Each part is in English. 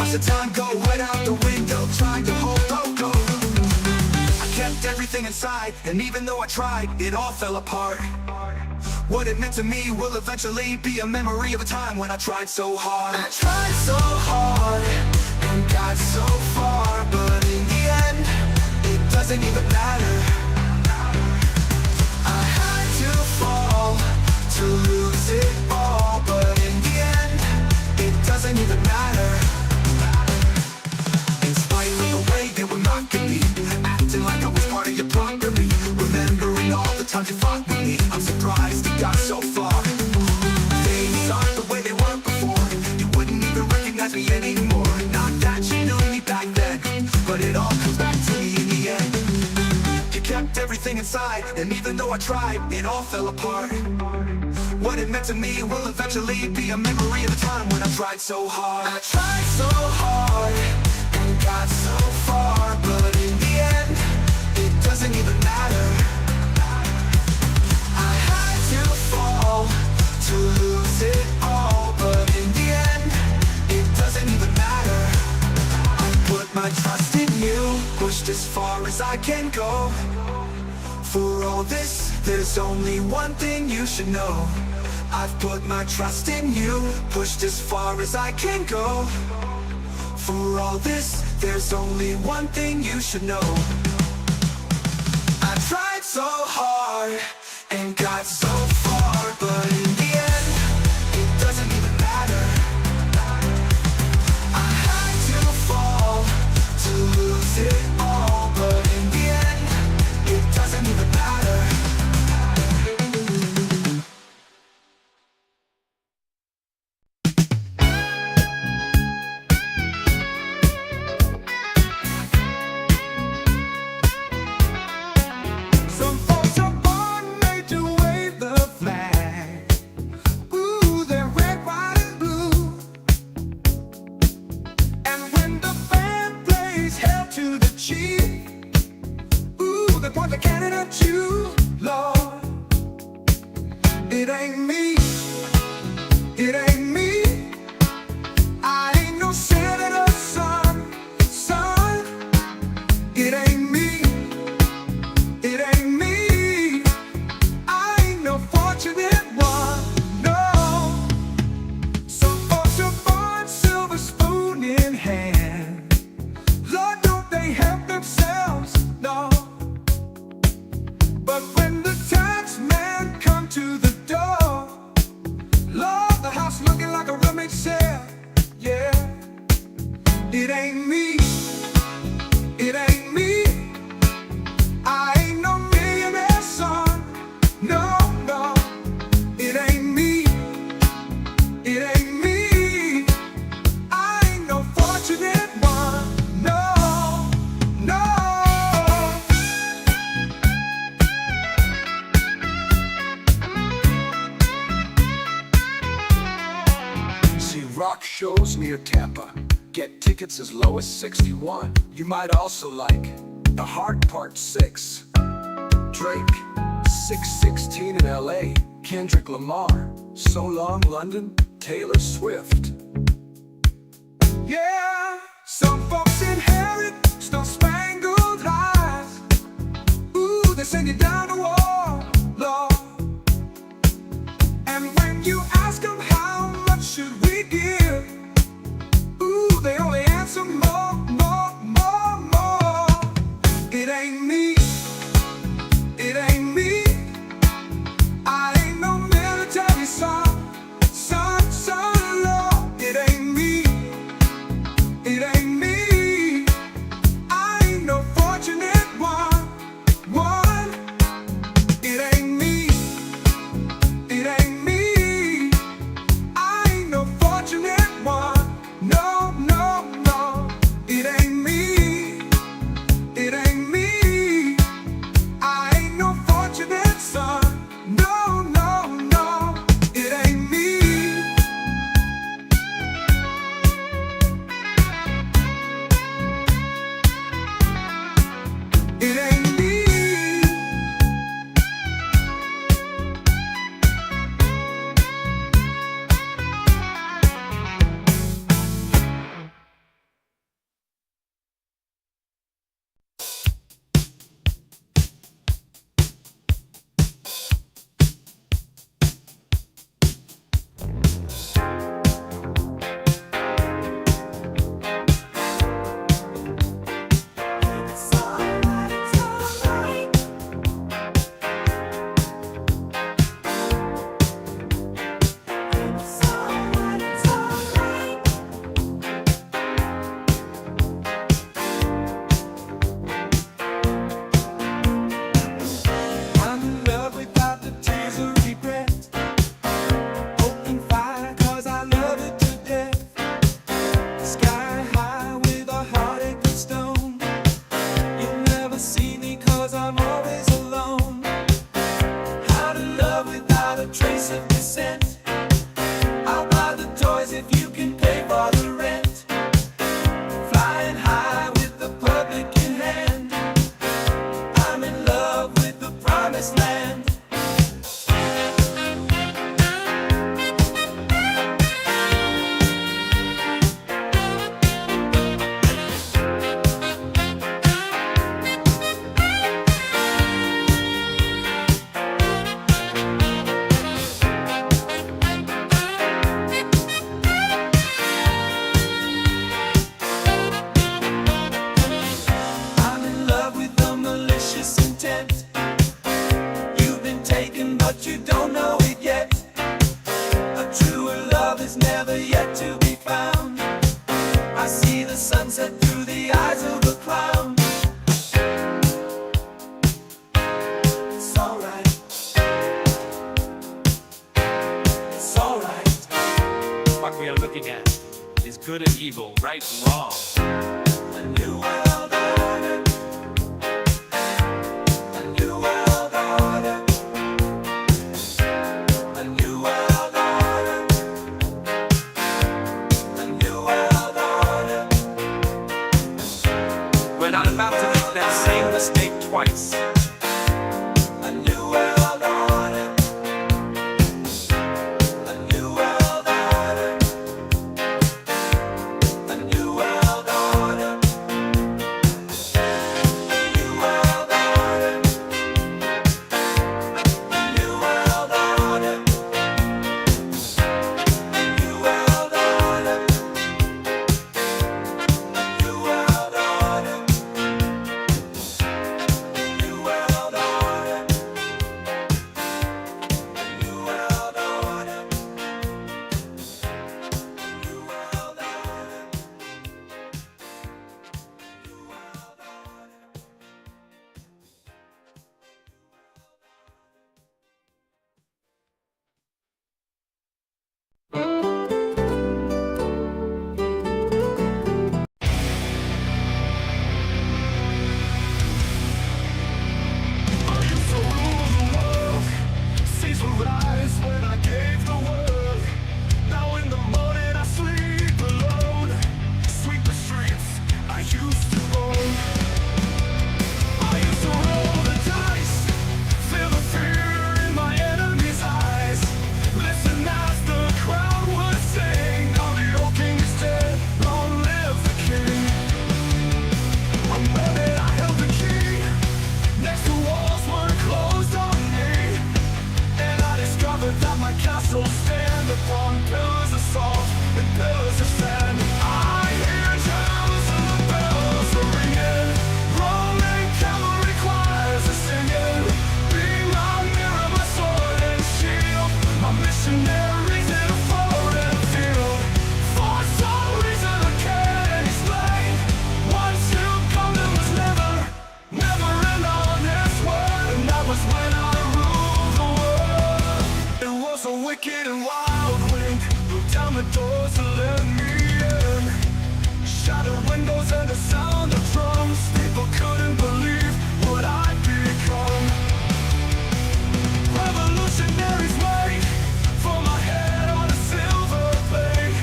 watch the time go right out the window, trying to hold go. I kept everything inside, and even though I tried, it all fell apart. What it meant to me will eventually be a memory of a time when I tried so hard. I tried so hard and got so far, but in the end, it doesn't even matter. I had to fall to lose it all, but in the end, it doesn't even matter. In spite of the way they were mocking me, acting like I was part of your property, remembering all the times you fought with me, I'm surprised it got so far. Things aren't the way they were before. You wouldn't even recognize me anymore. Not that you knew me back then, but it all comes back to me in the end. You kept everything inside, and even though I tried, it all fell apart. What it meant to me will eventually be a memory of the time when I tried so hard. I tried so hard and got so far, but in the end, it doesn't even matter. I had to fall to lose it all, but in the end, it doesn't even matter. I put my trust in you, pushed as far as I can go. For all this, there's only one thing you should know. I've put my trust in you, pushed as far as I can go. For all this, there's only one thing you should know. I tried so hard and got so far, but in the end, it doesn't even matter. I had to fall to lose it all, but in the end, it doesn't even matter. Some folks are born made to wave the flag. Ooh, they're red, white, and blue. And when the band plays "Hail to the Chief," ooh, they point the cannon at you, Lord. It ain't me. It ain't me. I ain't no senator's son. It ain't me. It ain't me. I ain't no fortunate one. No. Some folks are born silver spoon in hand. Lord, don't they help themselves? No. But when the tax man come to the door, Lord, the house looking like a rummage sale. Yeah. It ain't me. It ain't me. I ain't no millionaire son. No, no. It ain't me. It ain't me. I ain't no fortunate one. No, no. See rock shows near Tampa. Get tickets as low as 61. You might also like The Heart Part 6. Drake, 616 in LA. Kendrick Lamar, So Long London. Taylor Swift. Yeah. Some folks inherit star-spangled lives. Ooh, they send you down the wall, Lord. And when you ask them how much should we give, ooh, they only answer more, more, more, more. It ain't me. It ain't me. I ain't no military son, Lord. It ain't me. It ain't me. I ain't no fortunate one. place of descent. I'll buy the toys if you can pay for the rent. Flying high with the public in hand. I'm in love with the promised land. I'm in love with the malicious intent. You've been taken but you don't know it yet. A truer love is never yet to be found. I see the sunset through the eyes of a clown. It's alright. It's alright. What we are looking at is good and evil, right and wrong. A new world order. A new world order. A new world order. A new world order. We're not about to make that same mistake twice. A new world order. A new world order. A new world order. A new world order. A new world order. A new world order. A new world order. New world order. New world order. New world order. New world order. I used to rule the world, seas will rise when I gave the word. Now in the morning I sleep alone, sweep the streets I used to own. I used to roll the dice, feel the fear in my enemy's eyes. Listen as the crowd would sing, now the old king is dead, long live the king. One moment I held the key, next to walls were closed on me, and I discovered that my castle stand upon pillars of salt and pillars of sand. I hear Jerusalem bells are ringing, Roman cavalry choirs are singing. Be my mirror, my sword and shield, my missionaries in a foreign field. For some reason I can't explain, once you come there was never an honest word, and that was when I ruled the world. It was a wicked and wild wind, blew down the doors to let me in. Shattered windows and the sound of drums, people couldn't believe what I'd become. Revolutionaries wait for my head on a silver plate,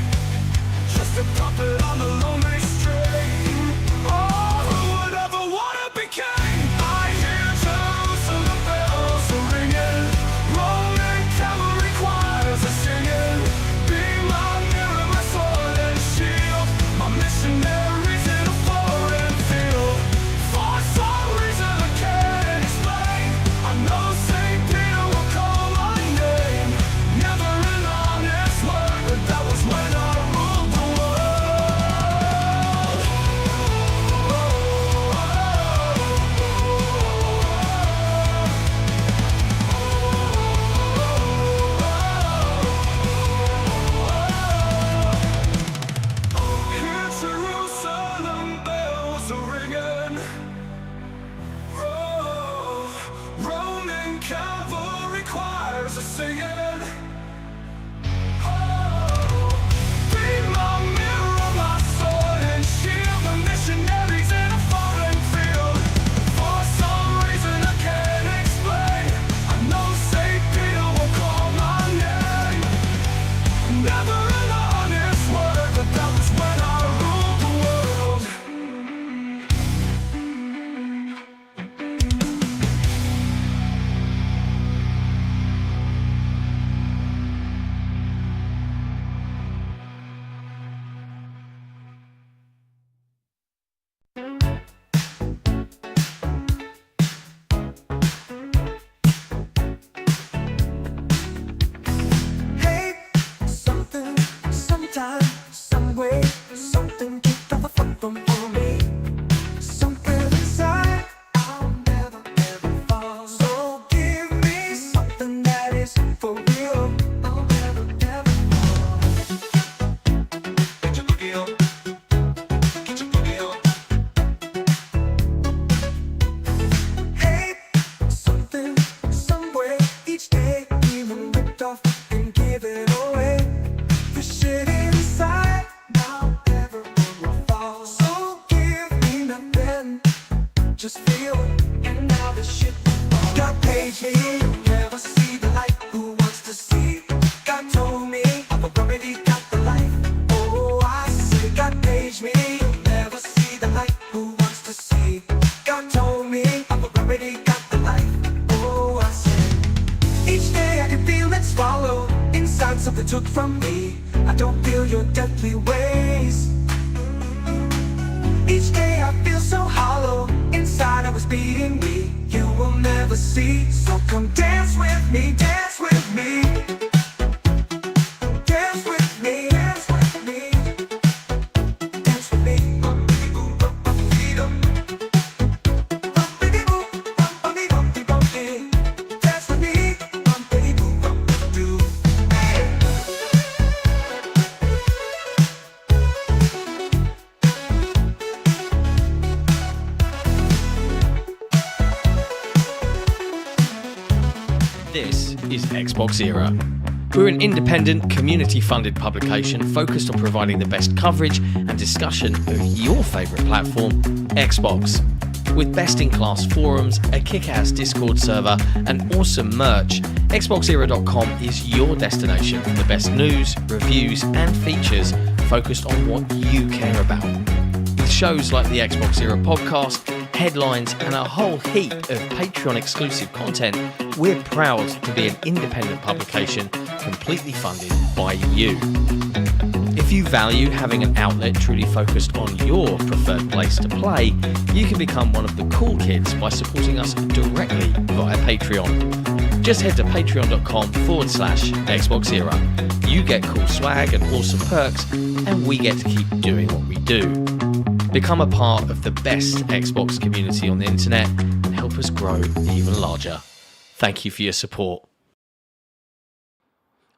just a puppet on the lonely string. Oh, who would ever want to be king? I hear Jerusalem bells are ringing, Roman cavalry choirs are singing. Be my mirror, my sword and shield, my missionaries in a foreign giving away the shit inside. Now everyone will fall. So give me nothing, just feel it. And now the shit will fall. God page me, you'll never see the light. Who wants to see? God told me I've already got the light. Oh, I say God page me, you'll never see the light. Who wants to see? God told me I've already got the light. Oh, I say each day I can feel it swallow inside something took from me. I don't feel your deadly ways. Each day I feel so hollow inside. I was beating me. You will never see. So come dance with me, dance with me. Dance with me, dance with me. Dance with me. Dance with me. This is XboxEra. We're an independent, community-funded publication focused on providing the best coverage and discussion of your favourite platform, Xbox. With best-in-class forums, a kick-ass Discord server, and awesome merch, XboxEra.com is your destination for the best news, reviews, and features focused on what you care about. With shows like the Xbox Era podcast, headlines, and a whole heap of Patreon-exclusive content, we're proud to be an independent publication completely funded by you. If you value having an outlet truly focused on your preferred place to play, you can become one of the cool kids by supporting us directly via Patreon. Just head to patreon.com/XboxEra. You get cool swag and awesome perks, and we get to keep doing what we do. Become a part of the best Xbox community on the internet and help us grow even larger. Thank you for your support.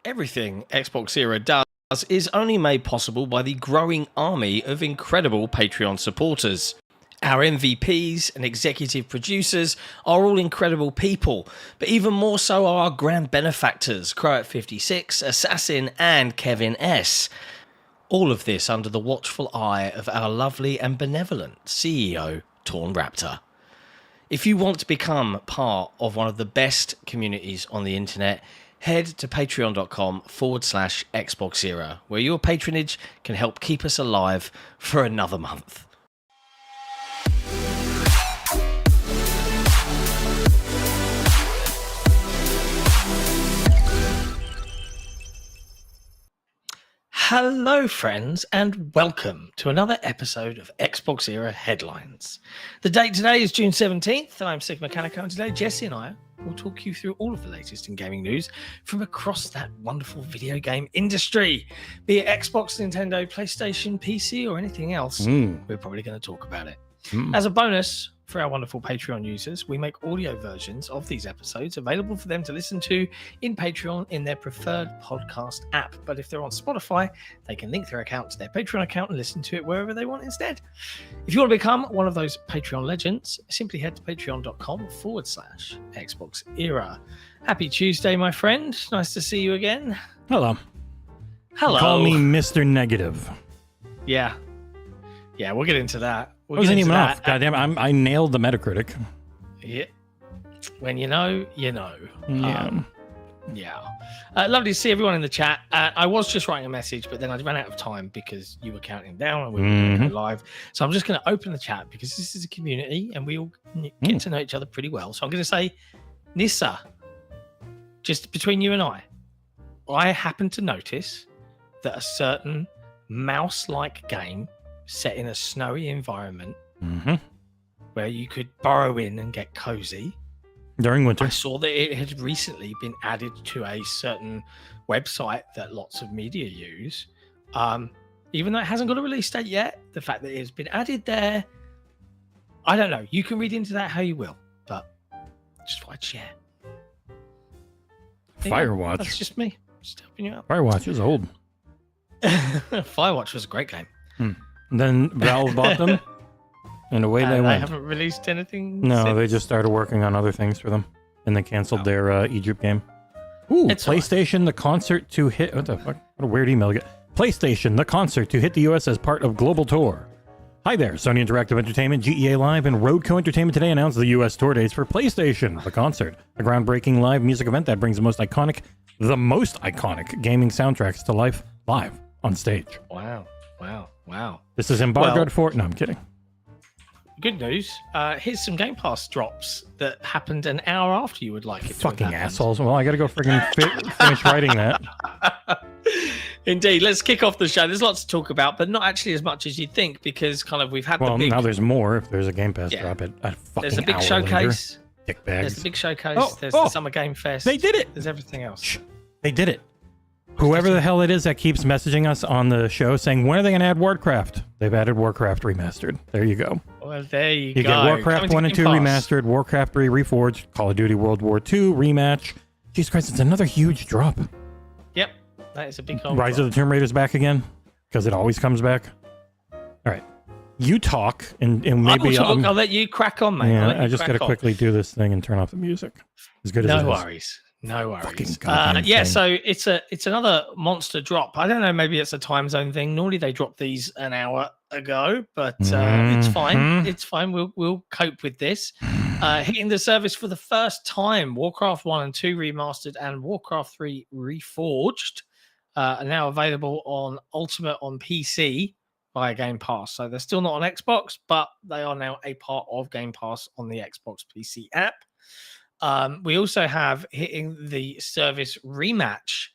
Everything XboxEra does is only made possible by the growing army of incredible Patreon supporters. Our MVPs and executive producers are all incredible people, but even more so are our grand benefactors, Croat56, Assassin, and Kevin S. All of this under the watchful eye of our lovely and benevolent CEO, Tron Raptor. If you want to become part of one of the best communities on the internet, head to patreon.com/XboxEra, where your patronage can help keep us alive for another month. Hello, friends, and welcome to another episode of Xbox Era Headlines. The date today is June 17th. I'm Sig Mechanico, and today Jesse and I will talk you through all of the latest in gaming news from across that wonderful video game industry. Be it Xbox, Nintendo, PlayStation, PC, or anything else, we're probably going to talk about it. As a bonus, for our wonderful Patreon users, we make audio versions of these episodes available for them to listen to in Patreon in their preferred podcast app. But if they're on Spotify, they can link their account to their Patreon account and listen to it wherever they want instead. If you want to become one of those Patreon legends, simply head to patreon.com/XboxEra. Happy Tuesday, my friend. Nice to see you again. Hello. Hello. Call me Mr. Negative. Yeah, we'll get into that. I wasn't even off. Goddamn, I nailed the Metacritic. Yeah. When you know, you know. Yeah. Lovely to see everyone in the chat. I was just writing a message, but then I ran out of time because you were counting down and we were going to go live. So I'm just going to open the chat because this is a community and we all get to know each other pretty well. So I'm going to say, Nissa, just between you and I happened to notice that a certain mouse-like game set in a snowy environment where you could burrow in and get cozy during winter. I saw that it had recently been added to a certain website that lots of media use. Even though it hasn't got a release date yet, the fact that it has been added there, I don't know. You can read into that how you will, but just thought I'd share. Firewatch. That's just me. Just helping you out. Firewatch is old. Firewatch was a great game. And then Valve bought them, and away they went. They haven't released anything No, since. they just started working on other things for them, and they canceled their Egypt game. Ooh, It's all right. PlayStation, the concert to hit... What the fuck? What a weird email to get. PlayStation, the concert to hit the US as part of Global Tour. Hi there, Sony Interactive Entertainment, GEA Live, and Roadco Entertainment today announced the US tour dates for PlayStation, the concert, a groundbreaking live music event that brings the most iconic gaming soundtracks to life live on stage. Wow. This is embargoed for... No, I'm kidding. Good news. Here's some Game Pass drops that happened an hour after you would like it. Fucking assholes. Well, I gotta go friggin' finish writing that. Indeed. Let's kick off the show. There's lots to talk about, but not actually as much as you'd think, because kind of we've had Well, the big... now there's more if there's a Game Pass drop at a fucking There's a big hour showcase. Later. Dickbags. There's the big showcase. Oh, There's oh, the Summer Game Fest. They did it. There's everything else. Shh, they did it. Whoever the hell it is that keeps messaging us on the show saying, when are they going to add Warcraft? They've added Warcraft Remastered. There you go. Well, there you go. You get Warcraft Coming to 1 and 2 Game Pass. Remastered, Warcraft 3 Reforged, Call of Duty World War II Rematch. Jesus Christ, it's another huge drop. Yep. That is a big old Rise drop. of the Tomb Raider's back again, because it always comes back. All right. You talk, and maybe... I'll let you crack on, mate. Yeah, I just got to quickly do this thing and turn off the music. As good as it is. No worries. No Fucking worries. goddamn Yeah, thing. so it's another monster drop. I don't know, maybe it's a time zone thing. Normally they drop these an hour ago, but it's fine. Mhm. It's fine. We'll cope with this. Hitting the service for the first time, Warcraft 1 and 2 Remastered and Warcraft 3 Reforged are now available on Ultimate on PC via Game Pass. So they're still not on Xbox, but they are now a part of Game Pass on the Xbox PC app. We also have hitting the service Rematch,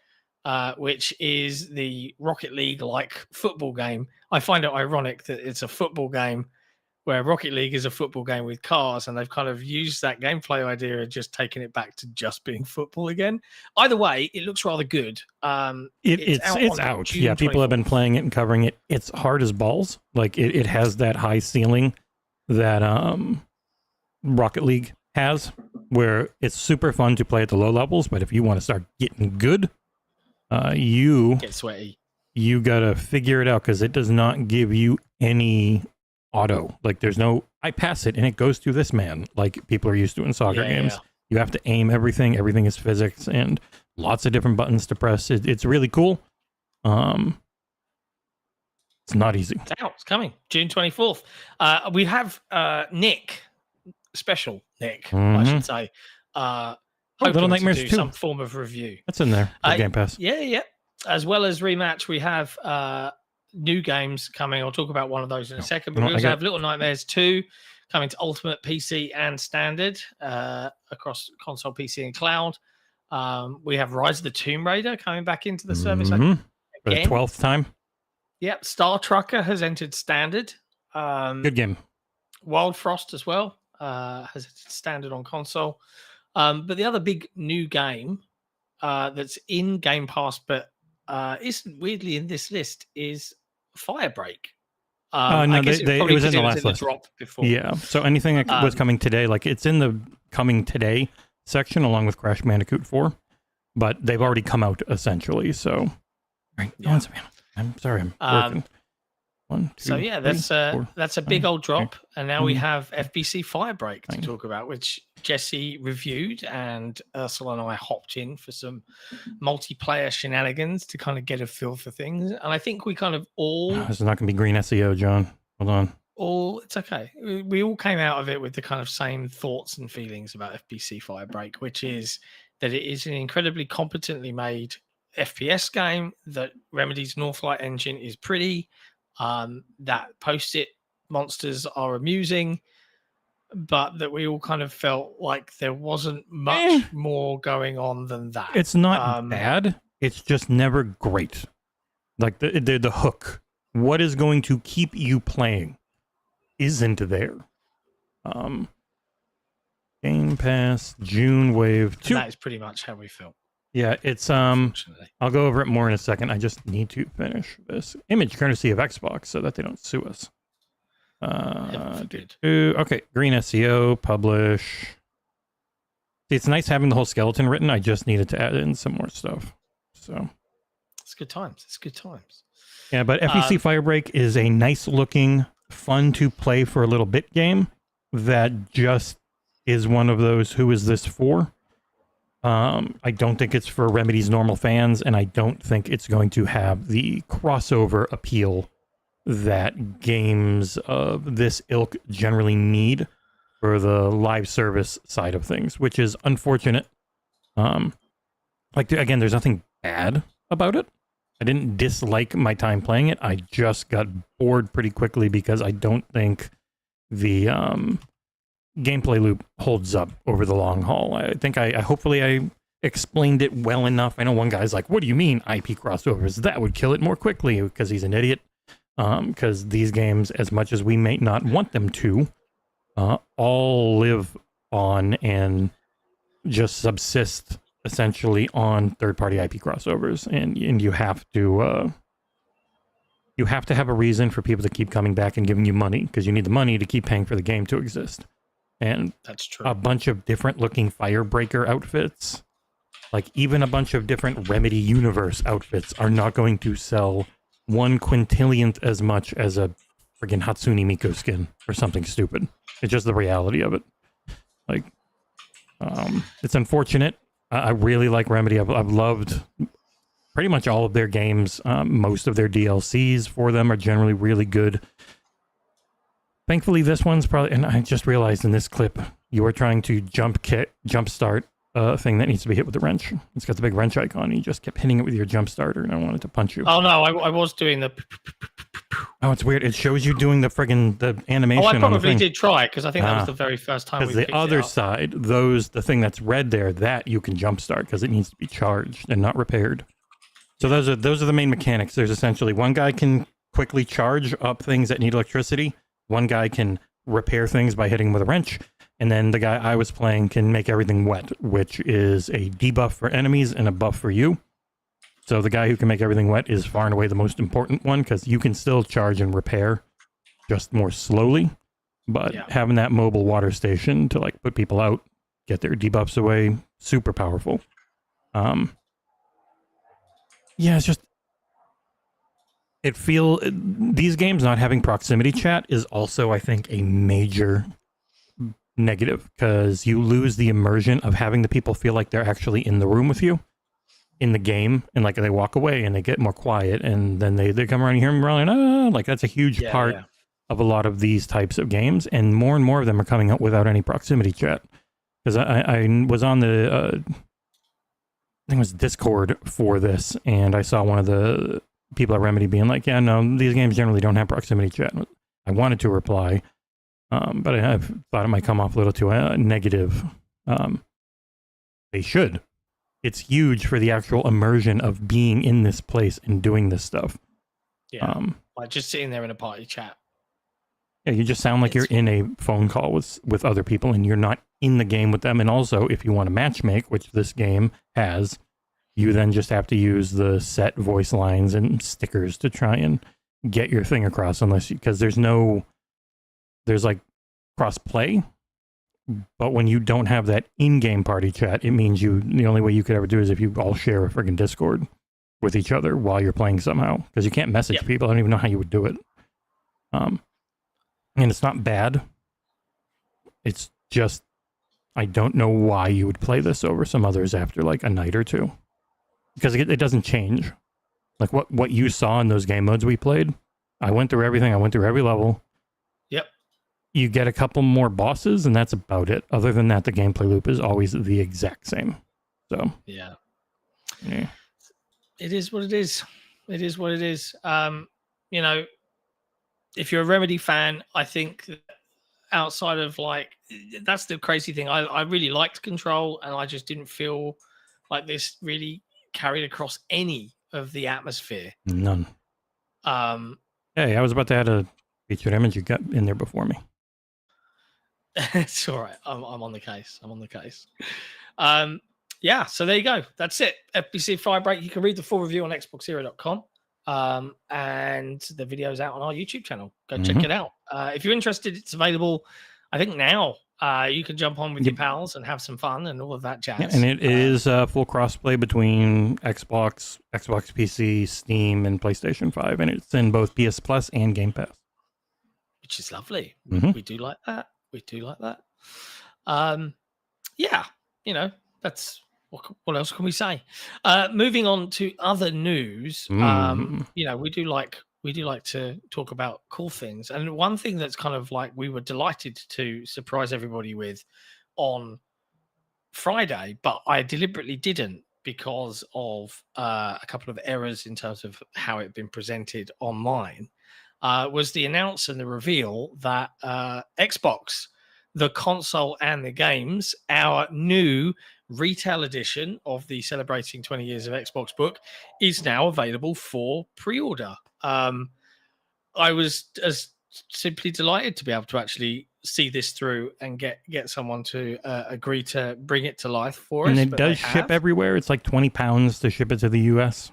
which is the Rocket League-like football game. I find it ironic that it's a football game where Rocket League is a football game with cars, and they've kind of used that gameplay idea and just taken it back to just being football again. Either way, it looks rather good. It's out. June Yeah, people have been 24th. playing it and covering it. It's hard as balls. Like it has that high ceiling that Rocket League has, where it's super fun to play at the low levels, but if you want to start getting good, you Get sweaty. you gotta figure it out, because it does not give you any auto. Like there's no I pass it and it goes through this man, like people are used to in soccer games. Yeah. You have to aim everything. Everything is physics and lots of different buttons to press. It's really cool. It's not easy. It's out. It's coming. June 24th. We have Nick, special Nick, I should say. Little Hoping to Nightmares do 2. some form of review. That's in there. The Game Pass. Yeah. As well as Rematch, we have new games coming. I'll talk about one of those in a second. But no, we I also got- have Little Nightmares 2 coming to Ultimate PC and Standard across console, PC, and cloud. We have Rise of the Tomb Raider coming back into the service Mhm. For the again. 12th time. Yep. Star Trucker has entered Standard. Good game. Wild Frost as well has entered Standard on console. But the other big new game that's in Game Pass but isn't weirdly in this list is Firebreak. No, I guess it probably was in 'cause the it last list. drop before. Yeah. So anything that was coming today, like it's in the coming today section along with Crash Bandicoot 4, but they've already come out essentially. So, right. Yeah. I'm sorry. I'm working. 1, 2, So yeah, 3, 4. that's a big old drop, and now we Mhm. have FBC Firebreak to Fine. talk about, which Jesse reviewed, and Ursula and I hopped in for some multiplayer shenanigans to kind of get a feel for things. And I think we kind of This is not going to be green SEO, John. Hold on. it's okay. We all came out of it with the kind of same thoughts and feelings about FBC Firebreak, which is that it is an incredibly competently made FPS game, that Remedy's Northlight engine is pretty, that post-it monsters are amusing, but that we all kind of felt like there wasn't much more going on than that. It's not bad. It's just never great. Like the hook. What is going to keep you playing isn't there. Game Pass, June Wave 2. That is pretty much how we felt. Yeah, it's Unfortunately. I'll go over it more in a second. I just need to finish this image courtesy of Xbox so that they don't sue us. Heaven forbid. Okay, green SEO, publish. See, it's nice having the whole skeleton written. I just needed to add in some more stuff. So It's good times. It's good times. yeah, but FEC Firebreak is a nice looking, fun to play for a little bit game that just is one of those who is this for? I don't think it's for Remedy's normal fans, and I don't think it's going to have the crossover appeal that games of this ilk generally need for the live service side of things, which is unfortunate. Again, there's nothing bad about it. I didn't dislike my time playing it. I just got bored pretty quickly because I don't think the gameplay loop holds up over the long haul. I think hopefully I explained it well enough. I know one guy's like, what do you mean IP crossovers? That would kill it more quickly, because he's an idiot. Because these games, as much as we may not want them to, all live on and just subsist essentially on third-party IP crossovers, and you have to have a reason for people to keep coming back and giving you money, because you need the money to keep paying for the game to exist. And that's true. A bunch of different looking Firebreaker outfits, like even a bunch of different Remedy Universe outfits, are not going to sell 1/quintillionth as much as a friggin' Hatsune Miku skin or something stupid. It's just the reality of it. Like, it's unfortunate. I really like Remedy. I've loved pretty much all of their games. Most of their DLCs for them are generally really good. Thankfully, this one's probably, and I just realized in this clip, you are trying to jump start a thing that needs to be hit with the wrench. It's got the big wrench icon, and you just kept hitting it with your jump starter, and I wanted to punch you. Oh no, I was doing the. Oh, it's weird. It shows you doing the animation. Oh, I on probably the thing. did try, because I think that was the very first time. Because the other side, the thing that's red there, that you can jump start because it needs to be charged and not repaired. So those are the main mechanics. There's essentially one guy can quickly charge up things that need electricity. One guy can repair things by hitting with a wrench. And then the guy I was playing can make everything wet, which is a debuff for enemies and a buff for you. So the guy who can make everything wet is far and away the most important one, because you can still charge and repair, just more slowly. But having that mobile water station to like put people out, get their debuffs away, super powerful. Yeah, it's just... these games not having proximity chat is also, I think, a major negative, because you lose the immersion of having the people feel like they're actually in the room with you in the game, and like they walk away and they get more quiet, and then they come around and hear them rolling, like that's a huge part of a lot of these types of games, and more of them are coming out without any proximity chat. Because I was on the I think it was Discord for this, and I saw one of the people at Remedy being like, yeah, no, these games generally don't have proximity chat. I wanted to reply, but I thought it might come off a little too negative. They should. It's huge for the actual immersion of being in this place and doing this stuff. Yeah, like just sitting there in a party chat. Yeah, you just sound like you're in a phone call with other people, and you're not in the game with them. And also, if you want to matchmake, which this game has, you then just have to use the set voice lines and stickers to try and get your thing across, because there's like cross play. But when you don't have that in-game party chat, it means the only way you could ever do is if you all share a friggin' Discord with each other while you're playing somehow, because you can't message people. I don't even know how you would do it. And it's not bad. It's just, I don't know why you would play this over some others after like a night or two, because it doesn't change. Like what you saw in those game modes we played, I went through everything. I went through every level. Yep. You get a couple more bosses, and that's about it. Other than that, the gameplay loop is always the exact same. So yeah. It is what it is. It is what it is. You know, if you're a Remedy fan, I think that outside of like, that's the crazy thing. I really liked Control, and I just didn't feel like this really carried across any of the atmosphere. None. Hey, I was about to add a featured image. You got in there before me. It's all right. I'm on the case. I'm on the case. Yeah, so there you go. That's it. FBC Firebreak. You can read the full review on XboxEra.com. And the video's out on our YouTube channel. Go check it out. If you're interested, it's available, I think now. You can jump on with your pals and have some fun and all of that jazz. Yeah, and it is full crossplay between Xbox PC, Steam, and PlayStation 5. And it's in both PS Plus and Game Pass. Which is lovely. We do like that. We do like that. Yeah, you know, that's what else can we say? Moving on to other news. You know, we do like to talk about cool things, and one thing that's kind of like we were delighted to surprise everybody with on Friday, but I deliberately didn't because of a couple of errors in terms of how it had been presented online, was the announce and the reveal that Xbox, the console and the games, our new retail edition of the celebrating 20 years of Xbox book, is now available for pre-order. I was simply delighted to be able to actually see this through and get someone to agree to bring it to life for us. And it does ship everywhere. It's like £20 to ship it to the US.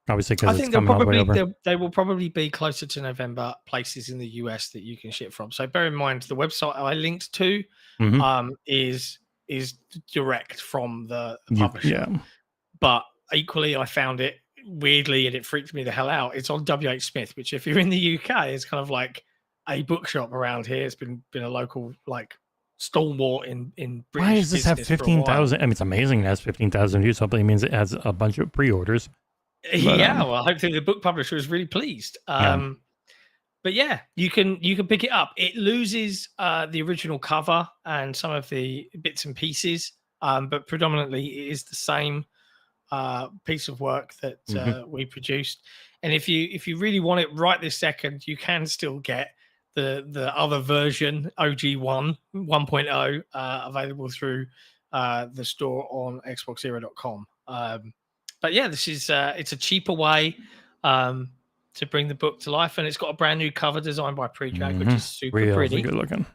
Obviously, because it's coming all the way over. They will probably be closer to November places in the US that you can ship from. So bear in mind, the website I linked to is direct from the publisher. Yeah. But equally, I found it weirdly, and it freaked me the hell out. It's on WH Smith, which if you're in the UK, is kind of like a bookshop around here. It's been a local like stalwart in British. Why does this have 15,000? I mean, it's amazing it has 15,000 views. Hopefully, it means it has a bunch of pre-orders. But, well, I hope the book publisher is really pleased. But yeah, you can pick it up. It loses the original cover and some of the bits and pieces, but predominantly it is the same piece of work that we produced. And if you really want it right this second, you can still get the other version, OG1 1.0, available through the store on XboxEra.com. But yeah, this is it's a cheaper way to bring the book to life, and it's got a brand new cover designed by Predrag, which is super pretty, good looking,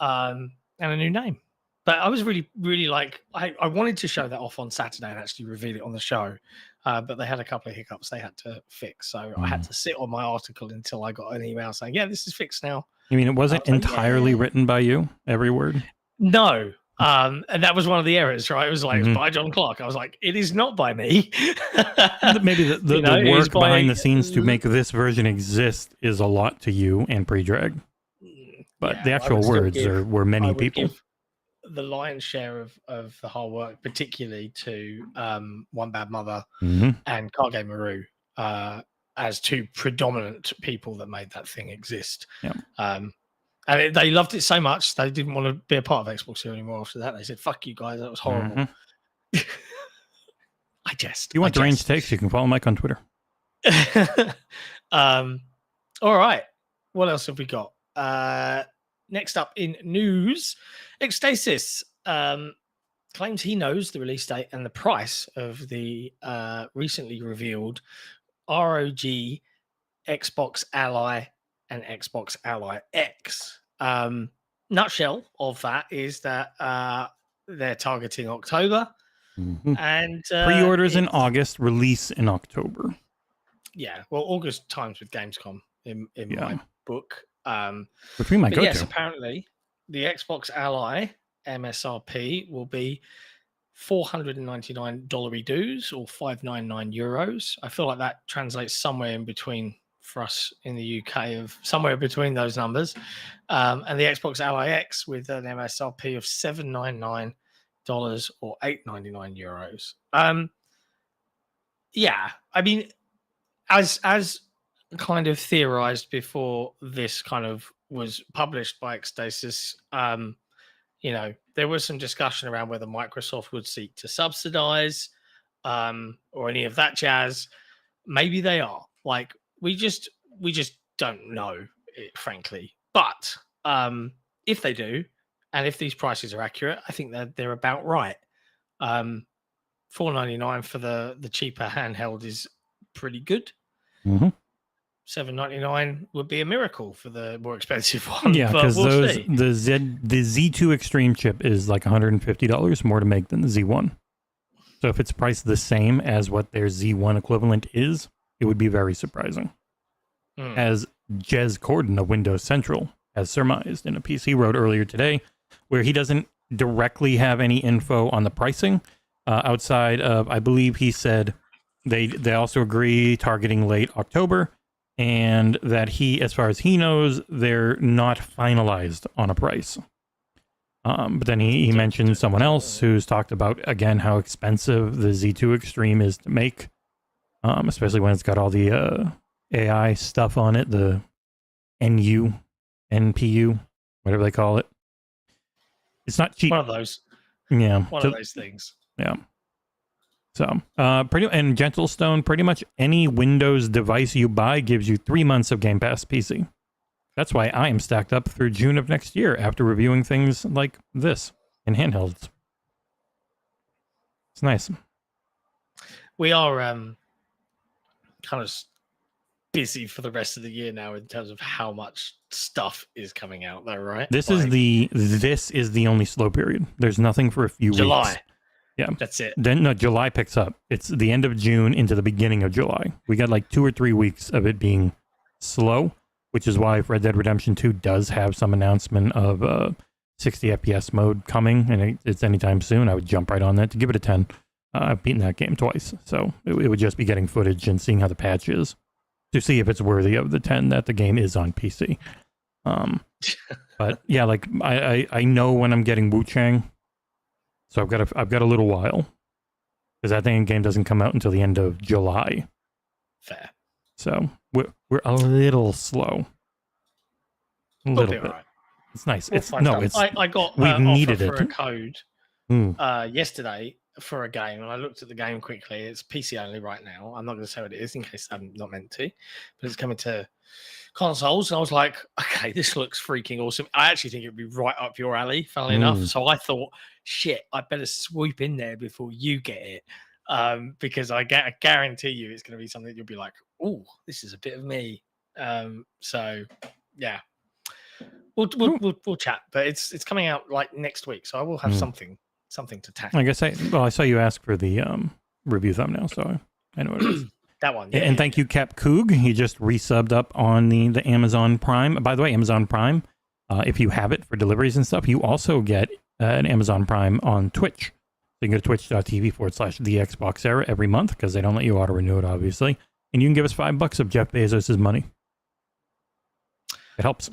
and a new name. But I was really like, I wanted to show that off on Saturday and actually reveal it on the show, but they had a couple of hiccups they had to fix, so I had to sit on my article until I got an email saying, yeah, this is fixed now. You mean it wasn't entirely written by you, every word? No. And that was one of the errors, right? It was like, it's by John Clark. I was like, it is not by me. Maybe the work behind the scenes to make this version exist is a lot to you and Predrag. But the actual words were many people. The lion's share of the hard work, particularly to One Bad Mother and Card Game Maru, as two predominant people that made that thing exist. Yeah. And they loved it so much, they didn't want to be a part of XboxEra anymore after that. They said, fuck you guys, that was horrible. I jest. If you want deranged takes, you can follow Mike on Twitter. All right. What else have we got? Next up in news, Ecstasis claims he knows the release date and the price of the recently revealed ROG Xbox Ally and Xbox Ally X. Nutshell of that is that they're targeting October, and pre-orders in August, release in October. Yeah, well, August times with Gamescom in my book. Which we might go to. Yes, apparently the Xbox Ally MSRP will be $499 dues or €599. I feel like that translates somewhere in between for us in the UK, of somewhere between those numbers, and the Xbox Ally X with an MSRP of $799 or €899. Yeah, I mean, as kind of theorized before this kind of was published by Ecstasis, you know, there was some discussion around whether Microsoft would seek to subsidize or any of that jazz. Maybe they are. Like, we just don't know, frankly. But if they do, and if these prices are accurate, I think they're about right. $499 for the cheaper handheld is pretty good. $799 would be a miracle for the more expensive one. Yeah, because the Z2 Extreme chip is like $150 more to make than the Z1. So if it's priced the same as what their Z1 equivalent is, it would be very surprising. As Jez Corden of Windows Central has surmised in a piece he wrote earlier today, where he doesn't directly have any info on the pricing outside of, I believe he said they also agree targeting late October, and that he, as far as he knows, they're not finalized on a price. But then he mentioned someone else who's talked about, again, how expensive the Z2 Extreme is to make, especially when it's got all the AI stuff on it, the NPU, whatever they call it. It's not cheap. One of those. Yeah. One of those things. Yeah. So, and Gentlestone, pretty much any Windows device you buy gives you 3 months of Game Pass PC. That's why I am stacked up through June of next year after reviewing things like this in handhelds. It's nice. We are kind of busy for the rest of the year now in terms of how much stuff is coming out though, right? This is the only slow period. There's nothing for a few July. weeks. Yeah. That's it. Then no, July picks up. It's the end of June into the beginning of July. We got like 2 or 3 weeks of it being slow, which is why Red Dead Redemption 2 does have some announcement of 60 FPS mode coming, and it's anytime soon. I would jump right on that to give it a 10. I've beaten that game twice, so it would just be getting footage and seeing how the patch is to see if it's worthy of the 10 that the game is on PC. But yeah, like I know when I'm getting Wu Chang, so I've got a little while because that game doesn't come out until the end of July. Fair. So we're a little slow. A little bit. Right. It's nice. I got we've needed offer for it. a code yesterday for a game, and I looked at the game quickly. It's PC only right now. I'm not going to say what it is in case I'm not meant to, but it's coming to consoles, and I was like, okay, this looks freaking awesome. I actually think it'd be right up your alley, funnily enough. So I thought, shit, I better swoop in there before you get it, because I guarantee you it's going to be something you'll be like, oh, this is a bit of me. So yeah, we'll chat, but it's coming out like next week, so I will have something to tackle. I guess I saw you ask for the review thumbnail, so I know what it is. That one. Yeah, and thank you, Cap Coog. He just resubbed up on the Amazon Prime. By the way, Amazon Prime, if you have it for deliveries and stuff, you also get an Amazon Prime on Twitch. So you can go to twitch.tv/the XboxEra every month because they don't let you auto renew it, obviously. And you can give us $5 of Jeff Bezos' money. It helps.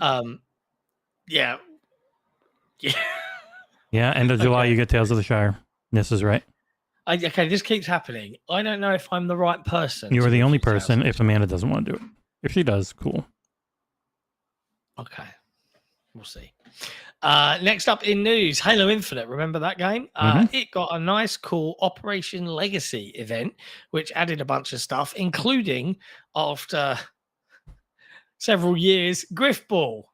Yeah. Yeah, end of July, you get Tales of the Shire. This is right. Okay, this keeps happening. I don't know if I'm the right person. You are the only person if Amanda doesn't want to do it. If she does, cool. Okay. We'll see. Next up in news, Halo Infinite. Remember that game? It got a nice, cool Operation Legacy event, which added a bunch of stuff, including, after several years, Griffball,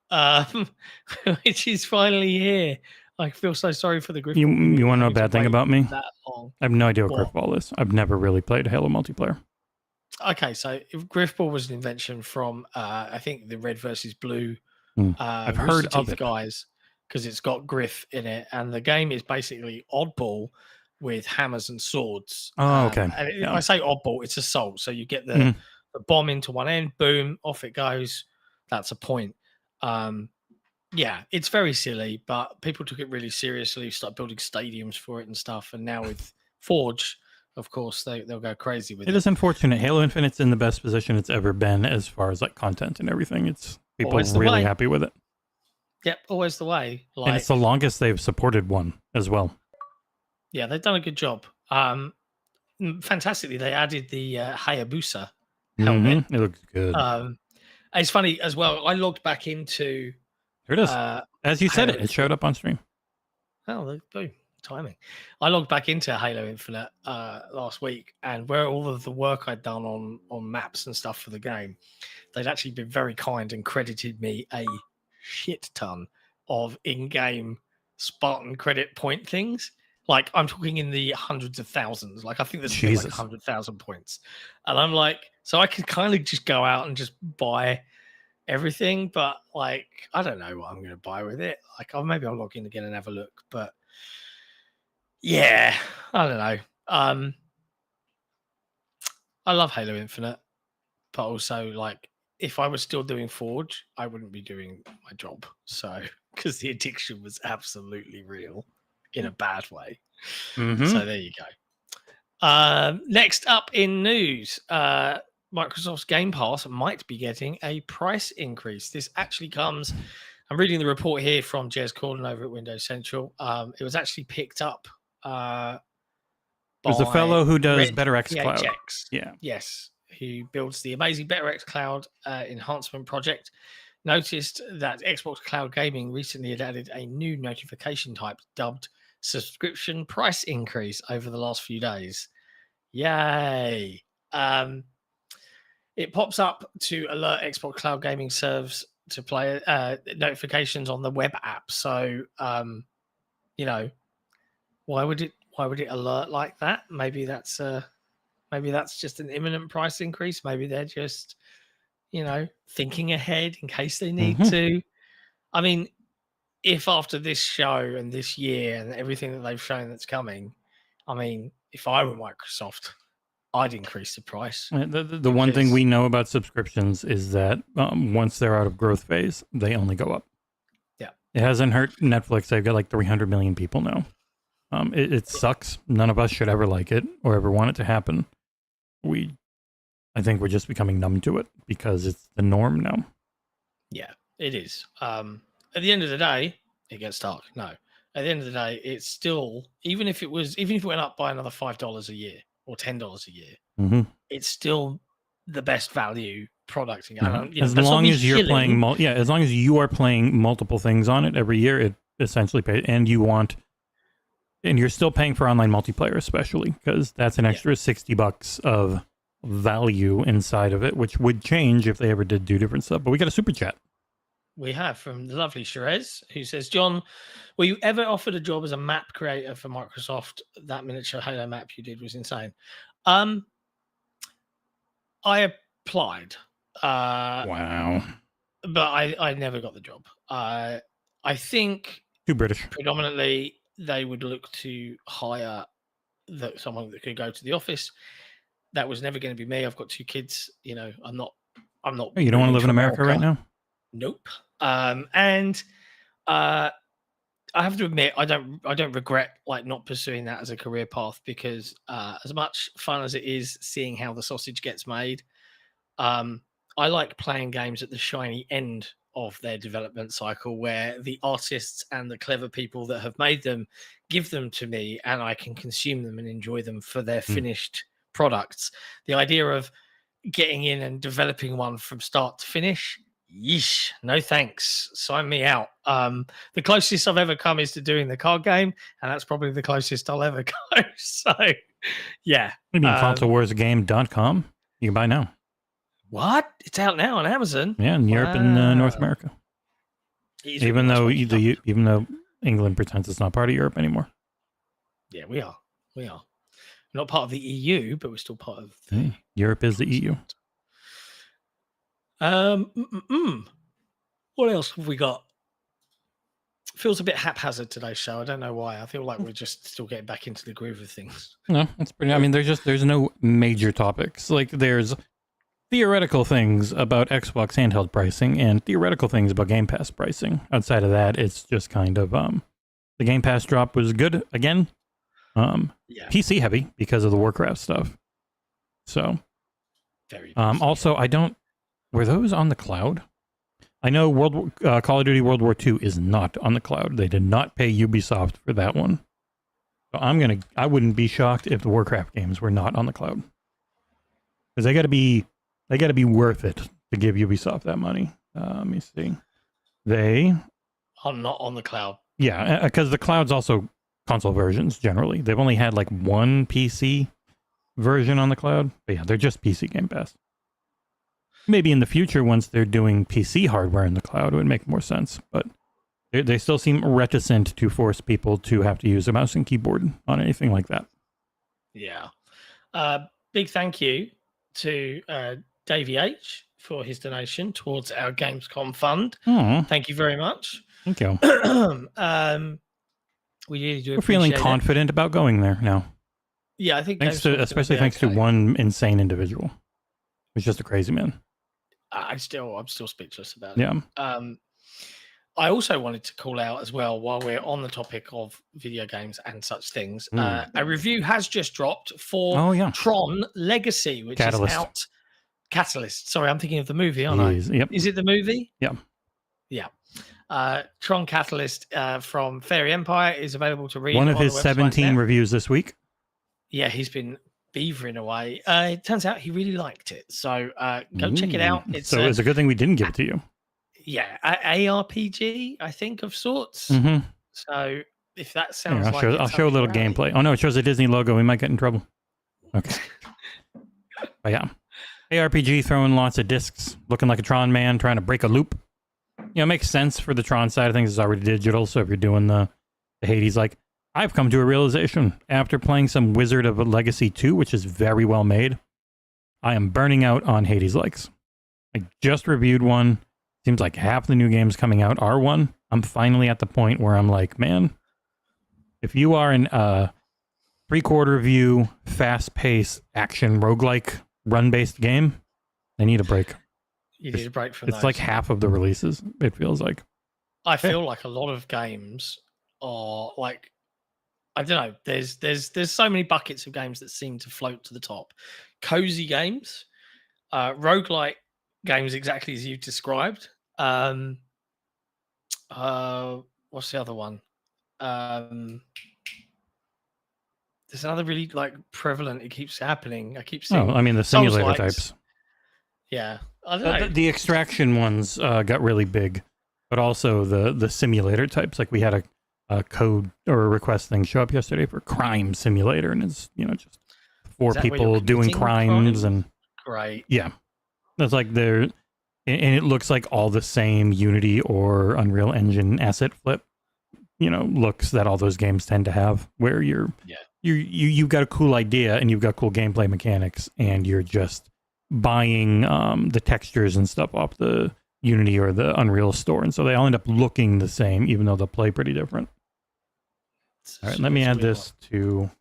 which is finally here. I feel so sorry for the Griffball. You want to know a bad thing about me? That long. I have no idea what Griffball is. I've never really played Halo multiplayer. Okay, so Griffball was an invention from, I think, the Red versus Blue I've heard of it, guys, because it's got Griff in it, and the game is basically Oddball with hammers and swords. Oh, okay. And if I say Oddball, it's Assault. So you get the bomb into one end, boom, off it goes. That's a point. Yeah, it's very silly, but people took it really seriously, start building stadiums for it and stuff. And now with Forge, of course, they'll go crazy with it. It is unfortunate. Halo Infinite's in the best position it's ever been as far as like content and everything. It's people are really happy with it. Yep, always the way. And it's the longest they've supported one as well. Yeah, they've done a good job. Fantastically, they added the Hayabusa helmet. It looks good. It's funny as well. I logged back into... There it is. As you said it showed up on stream. Oh, boom. Timing. I logged back into Halo Infinite last week, and where all of the work I'd done on maps and stuff for the game, they'd actually been very kind and credited me a shit ton of in-game Spartan credit point things. Like, I'm talking in the hundreds of thousands. Like, I think there's like 100,000 points. And I'm like, so I could kind of just go out and just buy everything, but like, I don't know what I'm going to buy with it. Like, maybe I'll log in again and have a look, but yeah, I don't know. I love Halo Infinite, but also, like, if I was still doing Forge, I wouldn't be doing my job. So, because the addiction was absolutely real in a bad way. So there you go. Next up in news, Microsoft's Game Pass might be getting a price increase. This actually comes I'm reading the report here from Jez Corden over at Windows Central. It was actually picked up There's a by fellow who does Red Better X Cloud. PHX. Yeah. Yes, who builds the amazing Better X Cloud enhancement project. Noticed that Xbox Cloud Gaming recently had added a new notification type dubbed subscription price increase over the last few days. Yay! It pops up to alert Xbox Cloud Gaming serves to play notifications on the web app. So, you know, why would it alert like that? Maybe that's just an imminent price increase. Maybe they're just, you know, thinking ahead in case they need to. I mean, if after this show and this year and everything that they've shown that's coming, I mean, if I were Microsoft, I'd increase the price. The one thing we know about subscriptions is that once they're out of growth phase, they only go up. Yeah. It hasn't hurt Netflix. They've got like 300 million people now. It sucks. None of us should ever like it or ever want it to happen. I think we're just becoming numb to it because it's the norm now. Yeah, it is. At the end of the day, it gets dark. No, at the end of the day, it's still, even if it went up by another $5 a year or $10 a year, it's still the best value product. As long as you're playing, as long as you are playing multiple things on it every year, it essentially pays, and you're still paying for online multiplayer, especially because that's an extra $60 of value inside of it, which would change if they ever did do different stuff. But we got a super chat. We have from the lovely Sherez, who says, John, were you ever offered a job as a map creator for Microsoft? That miniature Halo map you did was insane. I applied. Wow. But I never got the job. I think too British. Predominantly, they would look to hire someone that could go to the office. That was never going to be me. I've got 2 kids. You know, I'm not. You don't want to live in America right now? Nope. And I have to admit, I don't regret like not pursuing that as a career path, because as much fun as it is seeing how the sausage gets made, I like playing games at the shiny end of their development cycle, where the artists and the clever people that have made them give them to me and I can consume them and enjoy them for their finished products. The idea of getting in and developing one from start to finish, yeesh, no thanks, sign me out. The closest I've ever come is to doing the card game, and that's probably the closest I'll ever go. So yeah, you mean consolewarsgame.com? You can buy now. What? It's out now on Amazon? Yeah, in Europe and North America. Even though England pretends it's not part of Europe anymore. Yeah, we are. We're not part of the EU, but we're still part of Europe is the EU. What else have we got? Feels a bit haphazard today's show. I don't know why. I feel like we're just still getting back into the groove of things. No, that's pretty. I mean, there's no major topics. Like, there's theoretical things about Xbox handheld pricing and theoretical things about Game Pass pricing. Outside of that, it's just kind of the Game Pass drop was good again. PC heavy because of the Warcraft stuff. So very also, were those on the cloud? I know Call of Duty World War II is not on the cloud. They did not pay Ubisoft for that one. So I wouldn't be shocked if the Warcraft games were not on the cloud. Because they got to be worth it to give Ubisoft that money. Let me see. They are not on the cloud. Yeah, because the cloud's also console versions generally. They've only had like one PC version on the cloud. But yeah, they're just PC Game Pass. Maybe in the future, once they're doing PC hardware in the cloud, it would make more sense. But they still seem reticent to force people to have to use a mouse and keyboard on anything like that. Yeah. Big thank you to Davey H for his donation towards our Gamescom fund. Thank you very much. Thank you. We really do. We're feeling confident about going there now. Yeah, I think especially thanks to one insane individual. He's just a crazy man. I'm still speechless about it. Yeah. I also wanted to call out as well, while we're on the topic of video games and such things. A review has just dropped for Tron Legacy, which Catalyst. Is out. Catalyst. Sorry, I'm thinking of the movie, aren't I? Yep. Is it the movie? Yeah. Yeah. Tron Catalyst from Fairy Empire is available to read. One of on his the website 17 now. reviews this week. Yeah, he's been beavering away. It turns out he really liked it. So go check it out. It's So it's a good thing we didn't give it to you. yeah, ARPG, I think, of sorts. Mm-hmm. So if that Here, sounds like I'll show a little gameplay. Oh no, it shows a Disney logo. We might get in trouble. Okay. But yeah, ARPG, throwing lots of discs, looking like a Tron man, trying to break a loop. You know, it makes sense for the Tron side of things. It's already digital, so if you're doing the Hades, like, I've come to a realization after playing some Wizard of Legacy 2, which is very well made, I am burning out on Hades likes. I just reviewed one. Seems like half the new games coming out are one. I'm finally at the point where I'm like, man, if you are an three-quarter view, fast-paced, action, roguelike, run-based game, I need a break. You need a break from It's those. like half of the releases, it feels like. I feel like a lot of games are like, I don't know. There's so many buckets of games that seem to float to the top. Cozy games, roguelike games, exactly as you described. What's the other one? There's another really like prevalent. It keeps happening. I keep seeing. Oh, I mean the simulator Souls-likes. types. Yeah, I don't know. The extraction ones got really big, but also the simulator types. Like we had a code or a request thing show up yesterday for crime simulator, and it's just four Is that where people you're doing committing crimes, crimes? and Great. yeah, that's like they're and it looks like all the same Unity or Unreal Engine asset flip, looks that all those games tend to have, where you've got a cool idea and you've got cool gameplay mechanics, and you're just buying the textures and stuff off the Unity or the Unreal store, and so they all end up looking the same, even though they'll play pretty different. All right, let me add this to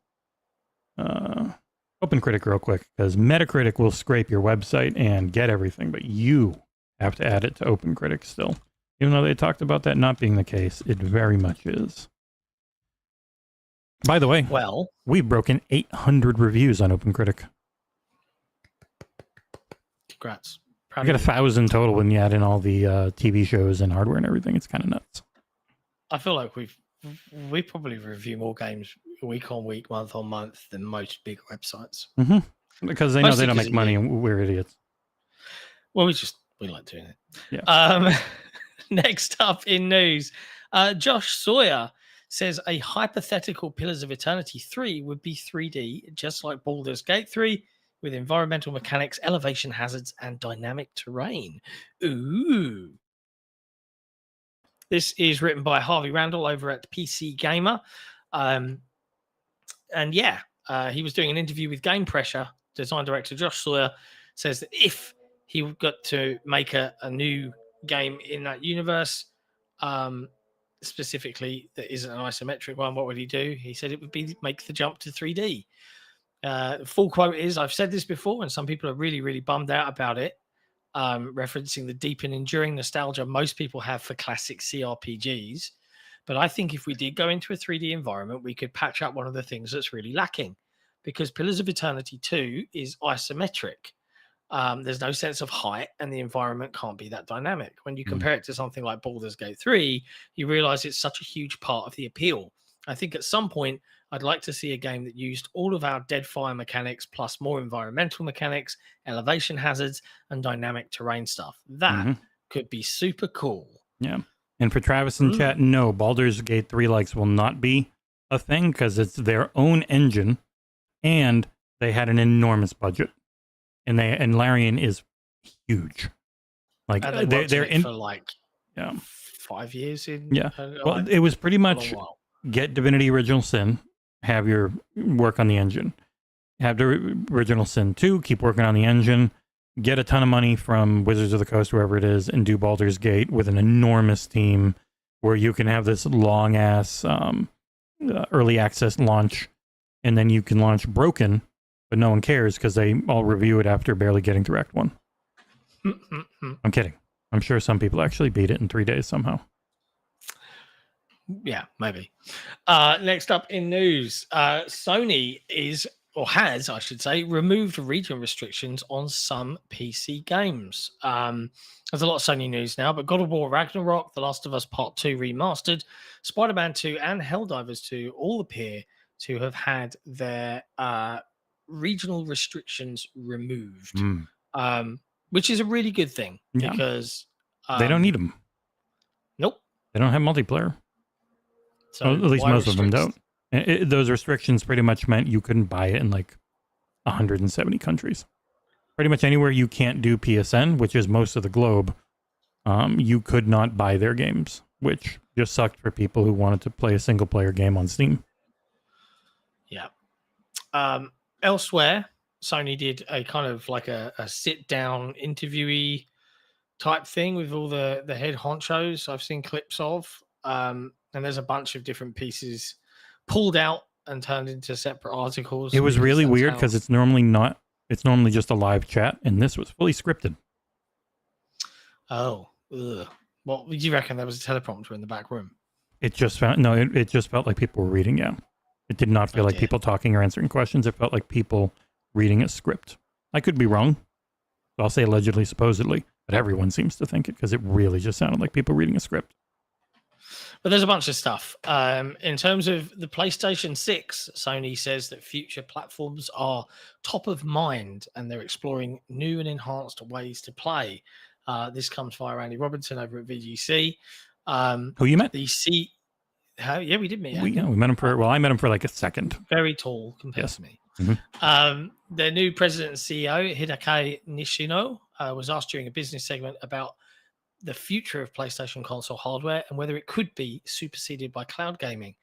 OpenCritic real quick, because Metacritic will scrape your website and get everything, but you have to add it to OpenCritic still. Even though they talked about that not being the case, it very much is. By the way, Well, we've broken 800 reviews on OpenCritic. congrats. I got 1,000 total when you add in all the TV shows and hardware and everything. It's kind of nuts. I feel like we probably review more games week on week, month on month than most big websites. Mm-hmm. Because they know Mostly they don't 'cause make of money you. and we're idiots. Well, we like doing it. Yeah. Next up in news, Josh Sawyer says a hypothetical Pillars of Eternity 3 would be 3D, just like Baldur's Gate 3, with environmental mechanics, elevation hazards, and dynamic terrain. Ooh. This is written by Harvey Randall over at PC Gamer. And yeah, he was doing an interview with Game Pressure. Design director Josh Sawyer says that if he got to make a new game in that universe, specifically that isn't an isometric one, what would he do? He said it would be make the jump to 3D. Full quote is, I've said this before, and some people are really, really bummed out about it, referencing the deep and enduring nostalgia most people have for classic CRPGs. But I think if we did go into a 3D environment, we could patch up one of the things that's really lacking, because Pillars of Eternity 2 is isometric. There's no sense of height, and the environment can't be that dynamic. When you compare it to something like Baldur's Gate 3, you realize it's such a huge part of the appeal. I think at some point, I'd like to see a game that used all of our dead fire mechanics plus more environmental mechanics, elevation hazards, and dynamic terrain stuff. That could be super cool. Yeah. And for Travis in chat, no, Baldur's Gate 3 likes will not be a thing, because it's their own engine, and they had an enormous budget. And Larian is huge. Like they're in for like 5 years in. Well, it was pretty much get Divinity Original Sin, have your work on the engine, have the Original Sin 2, keep working on the engine, get a ton of money from Wizards of the Coast, wherever it is, and do Baldur's Gate with an enormous team where you can have this long ass early access launch, and then you can launch Broken. But no one cares because they all review it after barely getting through Act 1. I'm kidding. I'm sure some people actually beat it in 3 days somehow. Yeah, maybe. Next up in news, Sony is or has, I should say, removed region restrictions on some PC games. There's a lot of Sony news now, but God of War Ragnarok, The Last of Us Part 2 Remastered, Spider-Man 2, and Helldivers 2 all appear to have had their regional restrictions removed, which is a really good thing Yeah. because they don't need them. Nope. They don't have multiplayer. So Well, at least why most of them restrict? don't. Those restrictions pretty much meant you couldn't buy it in like 170 countries. Pretty much anywhere you can't do PSN, which is most of the globe, you could not buy their games, which just sucked for people who wanted to play a single player game on Steam. Yeah. Elsewhere, Sony did a kind of like a sit down interviewee type thing with all the head honchos I've seen clips of. And there's a bunch of different pieces pulled out and turned into separate articles. It was because really that's weird how- because it's normally not. It's normally just a live chat, and this was fully scripted. Oh, ugh. What would you reckon? There was a teleprompter in the back room. It just felt it just felt like people were reading. Yeah, it did not feel like dear. people talking or answering questions. It felt like people reading a script. I could be wrong. I'll say allegedly, supposedly, but everyone seems to think it because it really just sounded like people reading a script. But there's a bunch of stuff. In terms of the PlayStation 6, Sony says that future platforms are top of mind and they're exploring new and enhanced ways to play. This comes via Andy Robinson over at VGC. Who you met? The C. Yeah, we did meet. We Andy. met him for. Well, I met him for like a second. Very tall compared Yes. to me. Mhm. Their new president and CEO, Hideki Nishino, was asked during a business segment about the future of PlayStation console hardware and whether it could be superseded by cloud gaming.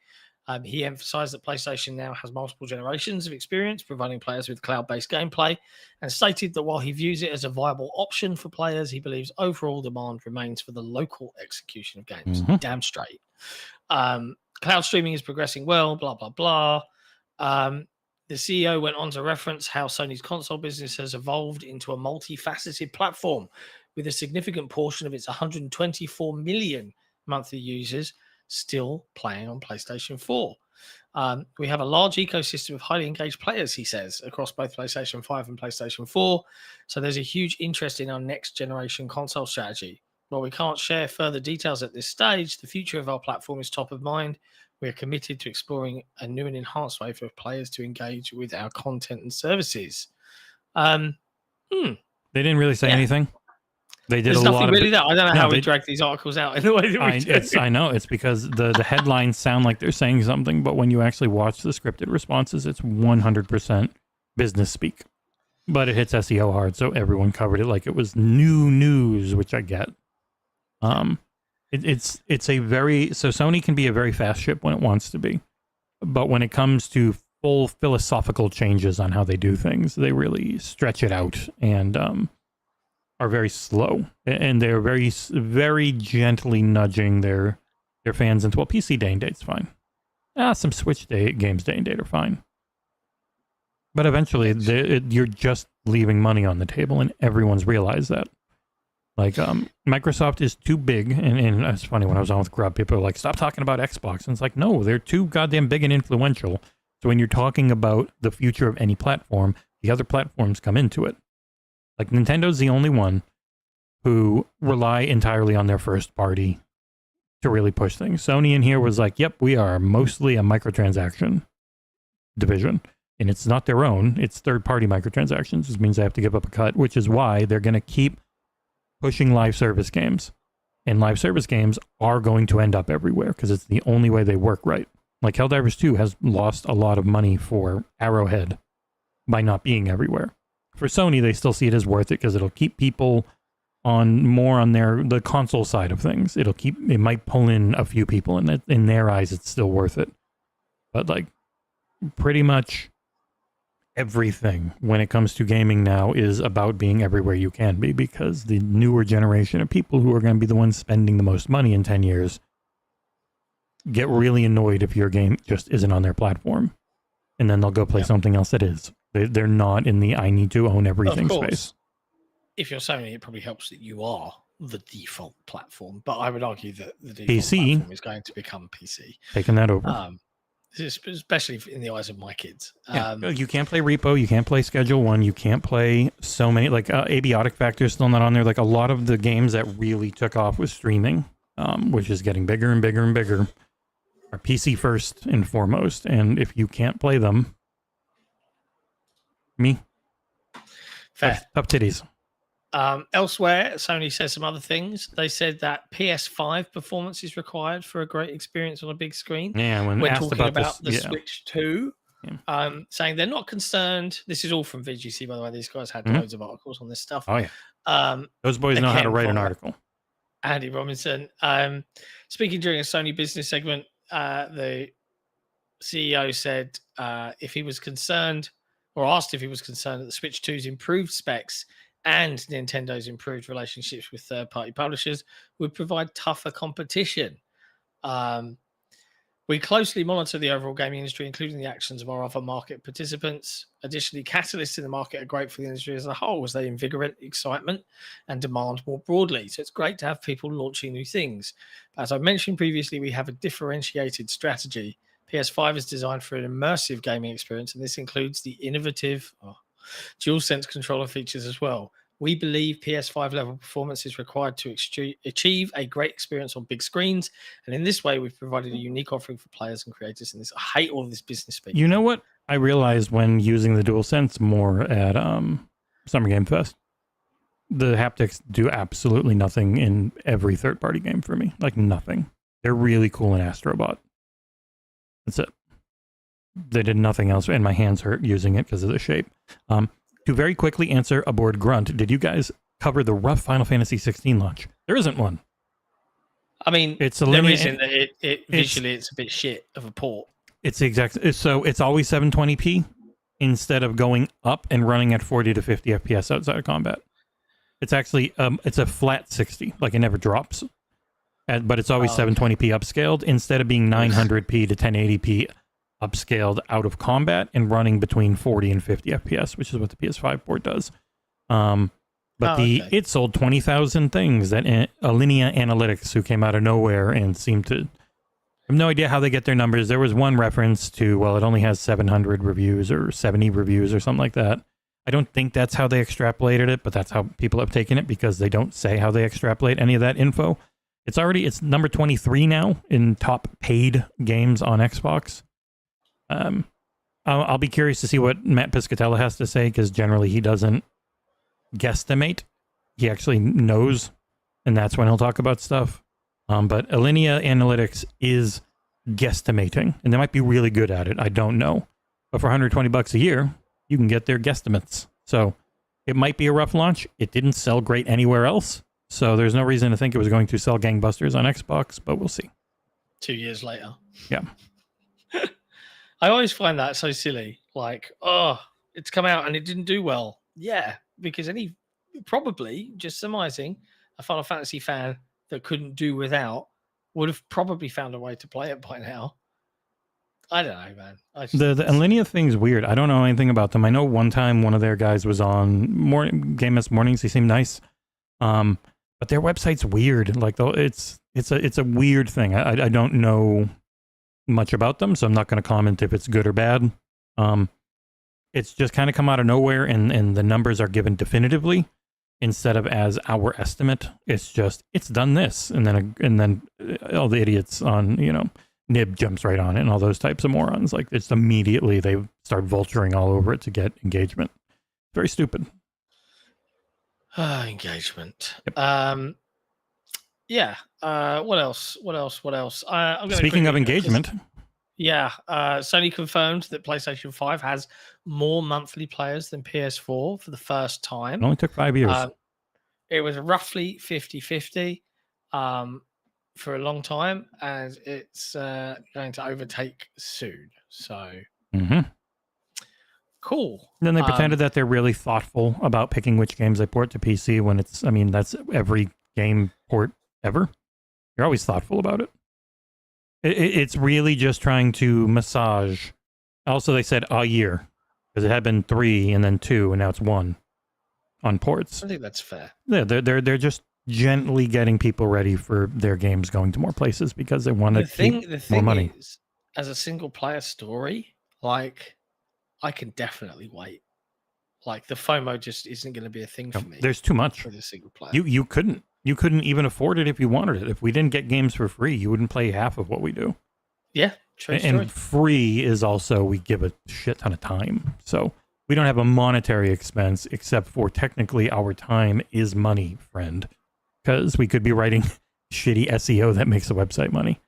He emphasized that PlayStation now has multiple generations of experience providing players with cloud-based gameplay and stated that while he views it as a viable option for players, he believes overall demand remains for the local execution of games. Mhm. Damn straight. Cloud streaming is progressing well, blah, blah, blah. The CEO went on to reference how Sony's console business has evolved into a multifaceted platform with a significant portion of its 124 million monthly users still playing on PlayStation 4. We have a large ecosystem of highly engaged players, he says, across both PlayStation 5 and PlayStation 4. So there's a huge interest in our next generation console strategy. While we can't share further details at this stage, the future of our platform is top of mind. We are committed to exploring a new and enhanced way for players to engage with our content and services. They didn't really say Yeah. anything. They did There's a nothing lot of. really there. I don't know No, how we they- drag these articles out in the way that we do. I know it's because the headlines sound like they're saying something, but when you actually watch the scripted responses, it's 100% business speak. But it hits SEO hard, so everyone covered it like it was new news, which I get. It's a very so Sony can be a very fast ship when it wants to be, but when it comes to full philosophical changes on how they do things, they really stretch it out and are very slow, and they're very gently nudging their fans into, well, PC day and date's fine. Some Switch games day and date are fine. But eventually, you're just leaving money on the table, and everyone's realized that. Like, Microsoft is too big, and it's funny, when I was on with Grub, people are like, stop talking about Xbox. And it's like, no, they're too goddamn big and influential. So when you're talking about the future of any platform, the other platforms come into it. Like, Nintendo's the only one who rely entirely on their first party to really push things. Sony in here was like, yep, we are mostly a microtransaction division. And it's not their own, it's third-party microtransactions. This means they have to give up a cut, which is why they're going to keep pushing live service games. And live service games are going to end up everywhere because it's the only way they work right. Like Helldivers 2 has lost a lot of money for Arrowhead by not being everywhere. For Sony, they still see it as worth it because it'll keep people on the console side of things. It might pull in a few people, and in their eyes, it's still worth it. But like, pretty much everything when it comes to gaming now is about being everywhere you can be, because the newer generation of people who are going to be the ones spending the most money in 10 years get really annoyed if your game just isn't on their platform, and then they'll go play something else that is. They're not in the I need to own everything space. If you're Sony, it probably helps that you are the default platform, but I would argue that the default PC platform is going to become PC. taking that over. especially in the eyes of my kids. Yeah. You can't play Repo, you can't play Schedule 1, you can't play so many, like Abiotic Factor is still not on there. Like a lot of the games that really took off with streaming, which is getting bigger and bigger and bigger, are PC first and foremost. And if you can't play them, Fair. Up titties. Elsewhere, Sony says some other things. They said that PS5 performance is required for a great experience on a big screen. Yeah, when we're asked talking about the this, Switch 2, saying they're not concerned. This is all from VGC, by the way. These guys had loads of articles on this stuff. Oh yeah, those boys know how to write an article. Andy Robinson, speaking during a Sony business segment, the CEO said if he was concerned, or asked if he was concerned that the Switch 2's improved specs and Nintendo's improved relationships with third-party publishers would provide tougher competition. We closely monitor the overall gaming industry, including the actions of our other market participants. Additionally, catalysts in the market are great for the industry as a whole, as they invigorate excitement and demand more broadly. So it's great to have people launching new things. As I mentioned previously, we have a differentiated strategy. PS5 is designed for an immersive gaming experience, and this includes the innovative DualSense controller features as well. We believe PS5 level performance is required to achieve a great experience on big screens, and in this way, we've provided a unique offering for players and creators in this. I hate all this business speak. You know what I realized when using the DualSense more at Summer Game Fest? The haptics do absolutely nothing in every third-party game for me. Like nothing. They're really cool in Astrobot. That's it. They did nothing else, and my hands hurt using it because of the shape. To very quickly answer Aboard Grunt, did you guys cover the rough Final Fantasy 16 launch? There isn't one. I mean, it's a there isn't. Visually, it's a bit shit of a port. It's the exact. So it's always 720p instead of going up and running at 40 to 50 FPS outside of combat. It's actually it's a flat 60, like it never drops. But it's always 720p upscaled instead of being 900p to 1080p upscaled out of combat and running between 40 and 50 FPS, which is what the PS5 port does. It sold 20,000 things. That Alinea Analytics, who came out of nowhere and seemed to, I have no idea how they get their numbers. There was one reference to, well, it only has 700 reviews or 70 reviews or something like that. I don't think that's how they extrapolated it, but that's how people have taken it because they don't say how they extrapolate any of that info. It's number 23 now in top paid games on Xbox. I'll be curious to see what Matt Piscatella has to say, because generally he doesn't guesstimate. He actually knows, and that's when he'll talk about stuff. But Alinea Analytics is guesstimating, and they might be really good at it. I don't know. But for $120 a year, you can get their guesstimates. So it might be a rough launch. It didn't sell great anywhere else. So there's no reason to think it was going to sell gangbusters on Xbox, but we'll see. 2 years later. Yeah. I always find that so silly. Like, it's come out and it didn't do well. Yeah, because probably, just surmising, a Final Fantasy fan that couldn't do without would have probably found a way to play it by now. I don't know, man. The Alinea thing's weird. I don't know anything about them. I know one time one of their guys was on Game S Mornings. He seemed nice. But their website's weird. Like, it's a weird thing. I don't know much about them, so I'm not going to comment if it's good or bad. It's just kind of come out of nowhere, and the numbers are given definitively instead of as our estimate. It's just, it's done this, and then all the idiots on, Nib jumps right on it, and all those types of morons. Like, it's immediately they start vulturing all over it to get engagement. Very stupid. Engagement. Yep. Yeah. What else? Speaking of engagement. Yeah. Sony confirmed that PlayStation 5 has more monthly players than PS4 for the first time. It only took 5 years. It was roughly 50-50 for a long time, and it's going to overtake soon. So cool. And then they pretended that they're really thoughtful about picking which games they port to PC when that's every game port ever. You're always thoughtful about it. It's really just trying to massage. Also, they said a year, because it had been 3 and then 2 and now it's 1 on ports. I think that's fair. Yeah, they're just gently getting people ready for their games going to more places because they want to keep more money. as a single player story, like I can definitely wait. Like the FOMO just isn't going to be a thing for me. There's too much. For the single player. You couldn't even afford it if you wanted it. If we didn't get games for free, you wouldn't play half of what we do. Yeah, true. And free is also, we give a shit ton of time. So we don't have a monetary expense, except for technically our time is money, friend. Because we could be writing shitty SEO that makes the website money.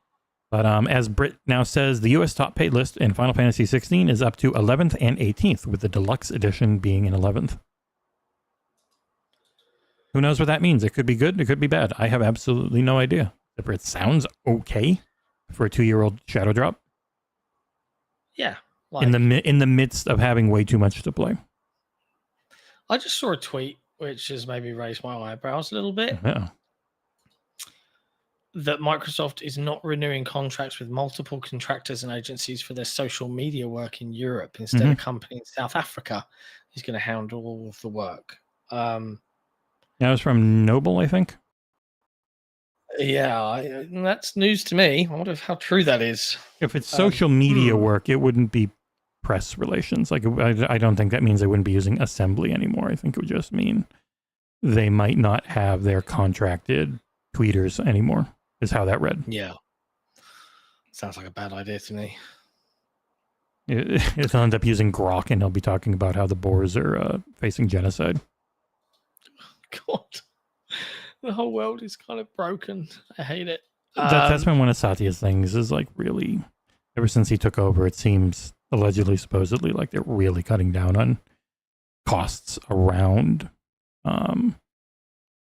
But as Britt now says, the US top paid list in Final Fantasy 16 is up to 11th and 18th, with the deluxe edition being in 11th. Who knows what that means? It could be good, it could be bad. I have absolutely no idea. It sounds okay for a 2-year-old Shadow Drop. Yeah. Like, In the midst of having way too much to play. I just saw a tweet which has maybe raised my eyebrows a little bit. Yeah. That Microsoft is not renewing contracts with multiple contractors and agencies for their social media work in Europe. Instead, a company in South Africa is going to handle all of the work. That was from Noble, I think. Yeah, that's news to me. I wonder how true that is. If it's social media work, it wouldn't be press relations. Like, I don't think that means they wouldn't be using Assembly anymore. I think it would just mean they might not have their contracted tweeters anymore, is how that read. Yeah. Sounds like a bad idea to me. It'll end up using Grok, and they'll be talking about how the Boers are facing genocide. God. The whole world is kind of broken. I hate it. That's been one of Satya's things, is like, really, ever since he took over, it seems allegedly, supposedly, like they're really cutting down on costs around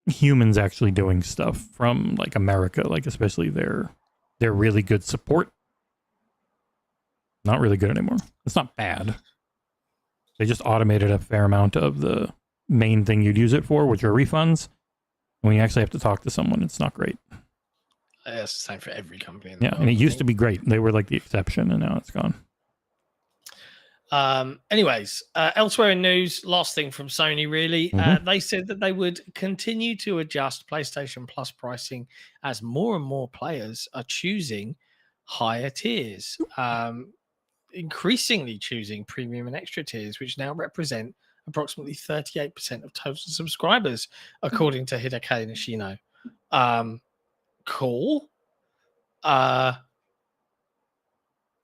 humans actually doing stuff from like America, like especially their really good support. Not really good anymore. It's not bad. They just automated a fair amount of the main thing you'd use it for, which are refunds. When you actually have to talk to someone, it's not great. It's the same for every company. Yeah, and it used to be great. They were like the exception, and now it's gone. Anyways, elsewhere in news, last thing from Sony, really. They said that they would continue to adjust PlayStation Plus pricing as more and more players are choosing higher tiers, increasingly choosing premium and extra tiers, which now represent approximately 38% of total subscribers, according to Hideki Nishino. Cool.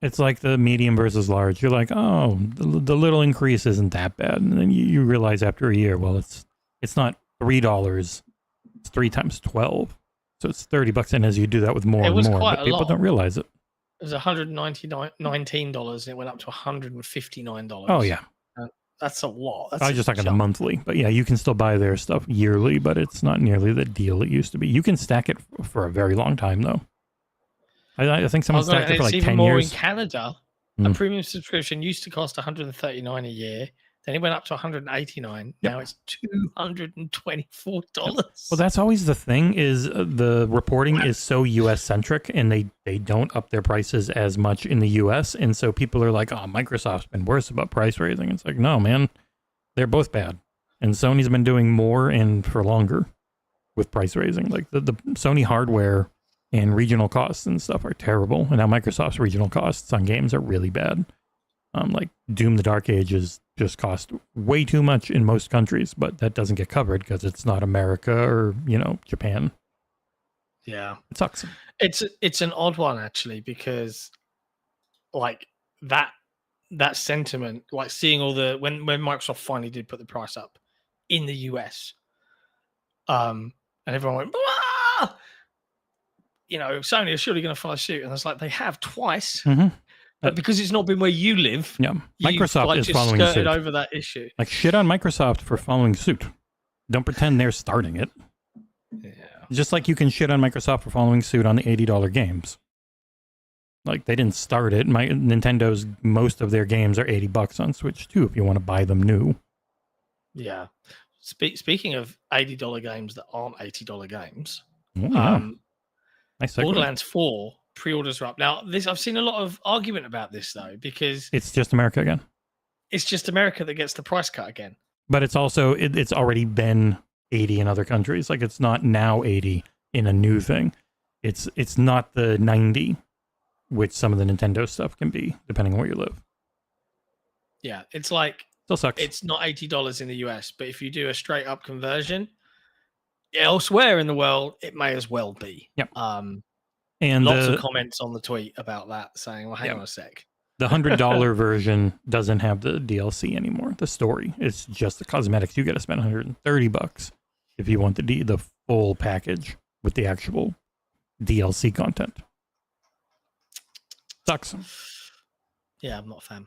It's like the medium versus large. You're like, oh, the little increase isn't that bad, and then you realize after a year, well, it's not $3. It's 3 times 12, so it's $30. And as you do that with more and more, but people don't realize it. It was $119, and it went up to $159. Oh yeah, that's a lot. That's I was just talking the monthly, but yeah, you can still buy their stuff yearly, but it's not nearly the deal it used to be. You can stack it for a very long time, though. I think someone stacked it for like 10 years. Even more in Canada. A premium subscription used to cost $139 a year. Then it went up to $189. Yep. Now it's $224. Well, that's always the thing, is the reporting is so US centric, and they don't up their prices as much in the US. And so people are like, oh, Microsoft's been worse about price raising. It's like, no, man, they're both bad. And Sony's been doing more and for longer with price raising. Like the Sony hardware and regional costs and stuff are terrible. And now Microsoft's regional costs on games are really bad. Like Doom the Dark Ages just cost way too much in most countries, but that doesn't get covered because it's not America or, Japan. Yeah. It sucks. It's an odd one, actually, because like that sentiment, like seeing all the when Microsoft finally did put the price up in the US, and everyone went, "Wah!" Sony is surely going to follow suit, and it's like they have twice. But because it's not been where you live, yeah, Microsoft is just following suit over that issue. Like, shit on Microsoft for following suit. Don't pretend they're starting it. Yeah. Just like you can shit on Microsoft for following suit on the $80 games. Like, they didn't start it. Nintendo's most of their games are $80 on Switch too, if you want to buy them new. Yeah. Speaking of $80 games that aren't $80 games, nice segue. Borderlands 4 pre-orders are up. Now, I've seen a lot of argument about this, though, because it's just America again. It's just America that gets the price cut again. But it's also, it's already been 80 in other countries. Like, it's not now 80 in a new thing. It's not the 90 which some of the Nintendo stuff can be, depending on where you live. Yeah, it's like Still sucks. it's not $80 in the US, but if you do a straight up conversion elsewhere in the world, it may as well be. Yep. And And lots of comments on the tweet about that saying, well, hang Yep. on a sec. the $100 version doesn't have the DLC anymore, the story. It's just the cosmetics. You got to spend $130 if you want the full package with the actual DLC content. Sucks. Yeah, I'm not a fan.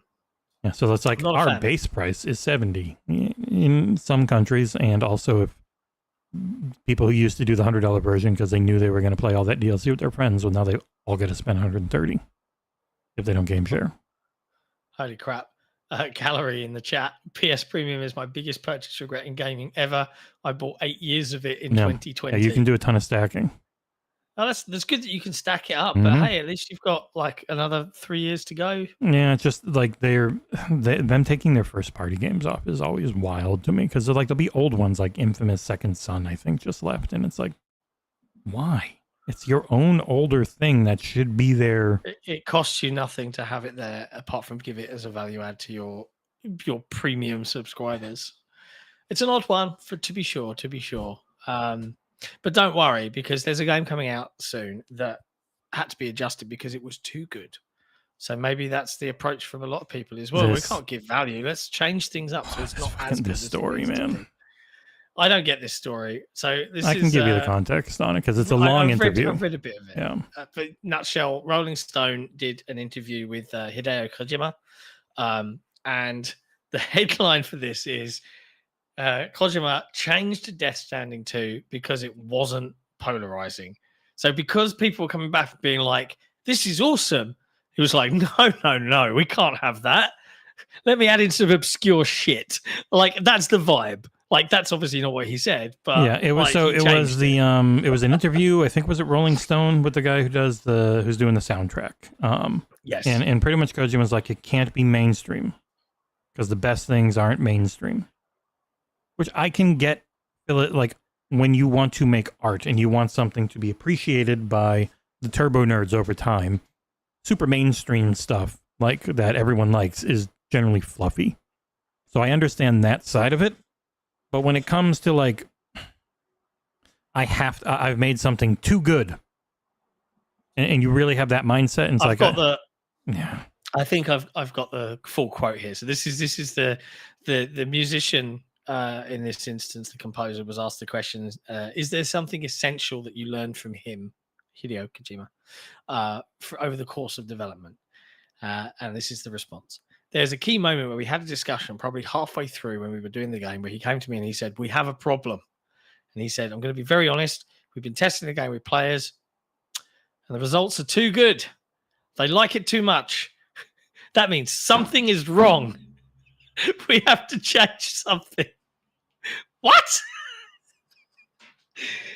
Yeah, so that's like Not a our fan. base price is $70 in some countries, and also if people who used to do the $100 version because they knew they were going to play all that DLC with their friends, well, now they all get to spend $130 if they don't game share. Holy crap. Gallery in the chat. PS Premium is my biggest purchase regret in gaming ever. I bought 8 years of it in Yeah. 2020. Yeah, you can do a ton of stacking. Oh, that's good that you can stack it up, but Mhm. hey, at least you've got like another 3 years to go. Yeah, it's just like them taking their first party games off is always wild to me because like there'll be old ones like Infamous Second Son, I think, just left, and it's like, why? It's your own older thing that should be there. It costs you nothing to have it there apart from give it as a value add to your premium subscribers. It's an odd one to be sure. But don't worry, because there's a game coming out soon that had to be adjusted because it was too good. So maybe that's the approach from a lot of people as well. We can't give value. Let's change things up so it's not as good This as it story, needs to man. be. I don't get this story. So this I is, can give you the context on it because it's a long interview. I've read a bit of it. Yeah. But nutshell, Rolling Stone did an interview with Hideo Kojima. And the headline for this is Kojima changed Death Stranding 2 because it wasn't polarizing. So because people were coming back being like, this is awesome, he was like, no, we can't have that. Let me add in some obscure shit. Like, that's the vibe. Like, that's obviously not what he said, but yeah, it was like, so he it was changed the it was an interview. I think was it Rolling Stone with the guy who's doing the soundtrack. Yes. And pretty much Kojima was like, it can't be mainstream because the best things aren't mainstream. Which I can get, like when you want to make art and you want something to be appreciated by the turbo nerds over time, super mainstream stuff like that everyone likes is generally fluffy. So I understand that side of it. But when it comes to like, I've made something too good, and you really have that mindset, and it's yeah. I think I've got the full quote here. So this is the musician in this instance, the composer was asked the question: is there something essential that you learned from him, Hideo Kojima, over the course of development? And this is the response. There's a key moment where we had a discussion probably halfway through when we were doing the game where he came to me and he said, we have a problem. And he said, I'm going to be very honest. We've been testing the game with players and the results are too good. They like it too much. That means something is wrong. We have to change something. What?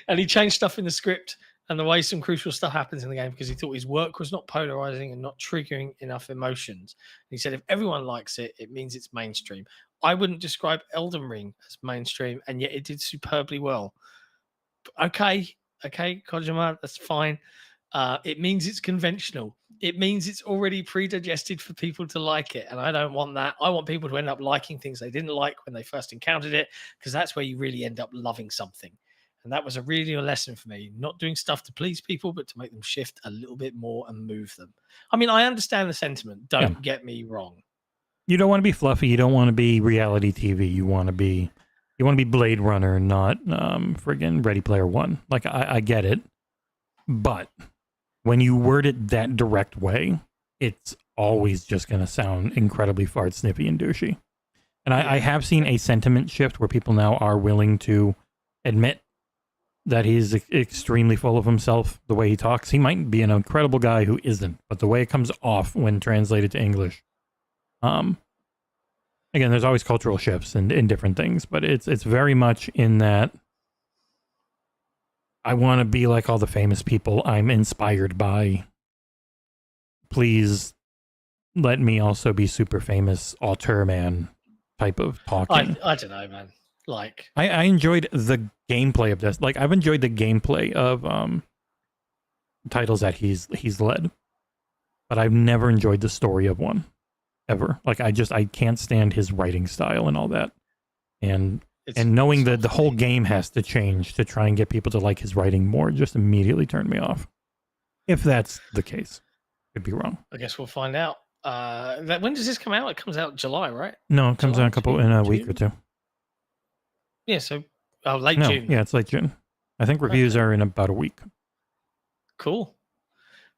And he changed stuff in the script and the way some crucial stuff happens in the game because he thought his work was not polarizing and not triggering enough emotions. And he said, if everyone likes it, it means it's mainstream. I wouldn't describe Elden Ring as mainstream, and yet it did superbly well. Okay, Kojima, that's fine. It means it's conventional. It means it's already pre-digested for people to like it, and I don't want that. I want people to end up liking things they didn't like when they first encountered it, because that's where you really end up loving something. And that was a really a lesson for me, not doing stuff to please people, but to make them shift a little bit more and move them. I mean, I understand the sentiment. Don't get me wrong. You don't want to be fluffy. You don't want to be reality TV. You want to be Blade Runner, not friggin' Ready Player One. Like, I get it. But when you word it that direct way, it's always just going to sound incredibly fart snippy and douchey. And I have seen a sentiment shift where people now are willing to admit that he's extremely full of himself, the way he talks. He might be an incredible guy who isn't, but the way it comes off when translated to English. Again, there's always cultural shifts in different things, but it's very much in that I want to be like all the famous people I'm inspired by. Please let me also be super famous auteur man type of talking. I don't know, man. Like, I enjoyed the gameplay of this. Like, I've enjoyed the gameplay of titles that he's led. but I've never enjoyed the story of one ever. Like I can't stand his writing style and all that. And knowing that the whole game has to change to try and get people to like his writing more just immediately turned me off. If that's the case, could be wrong. I guess we'll find out. When does this come out? It comes out July, right? No, it comes July, out in a week or two. Yeah, so late June. Yeah, it's late June. I think reviews are in about a week. Cool.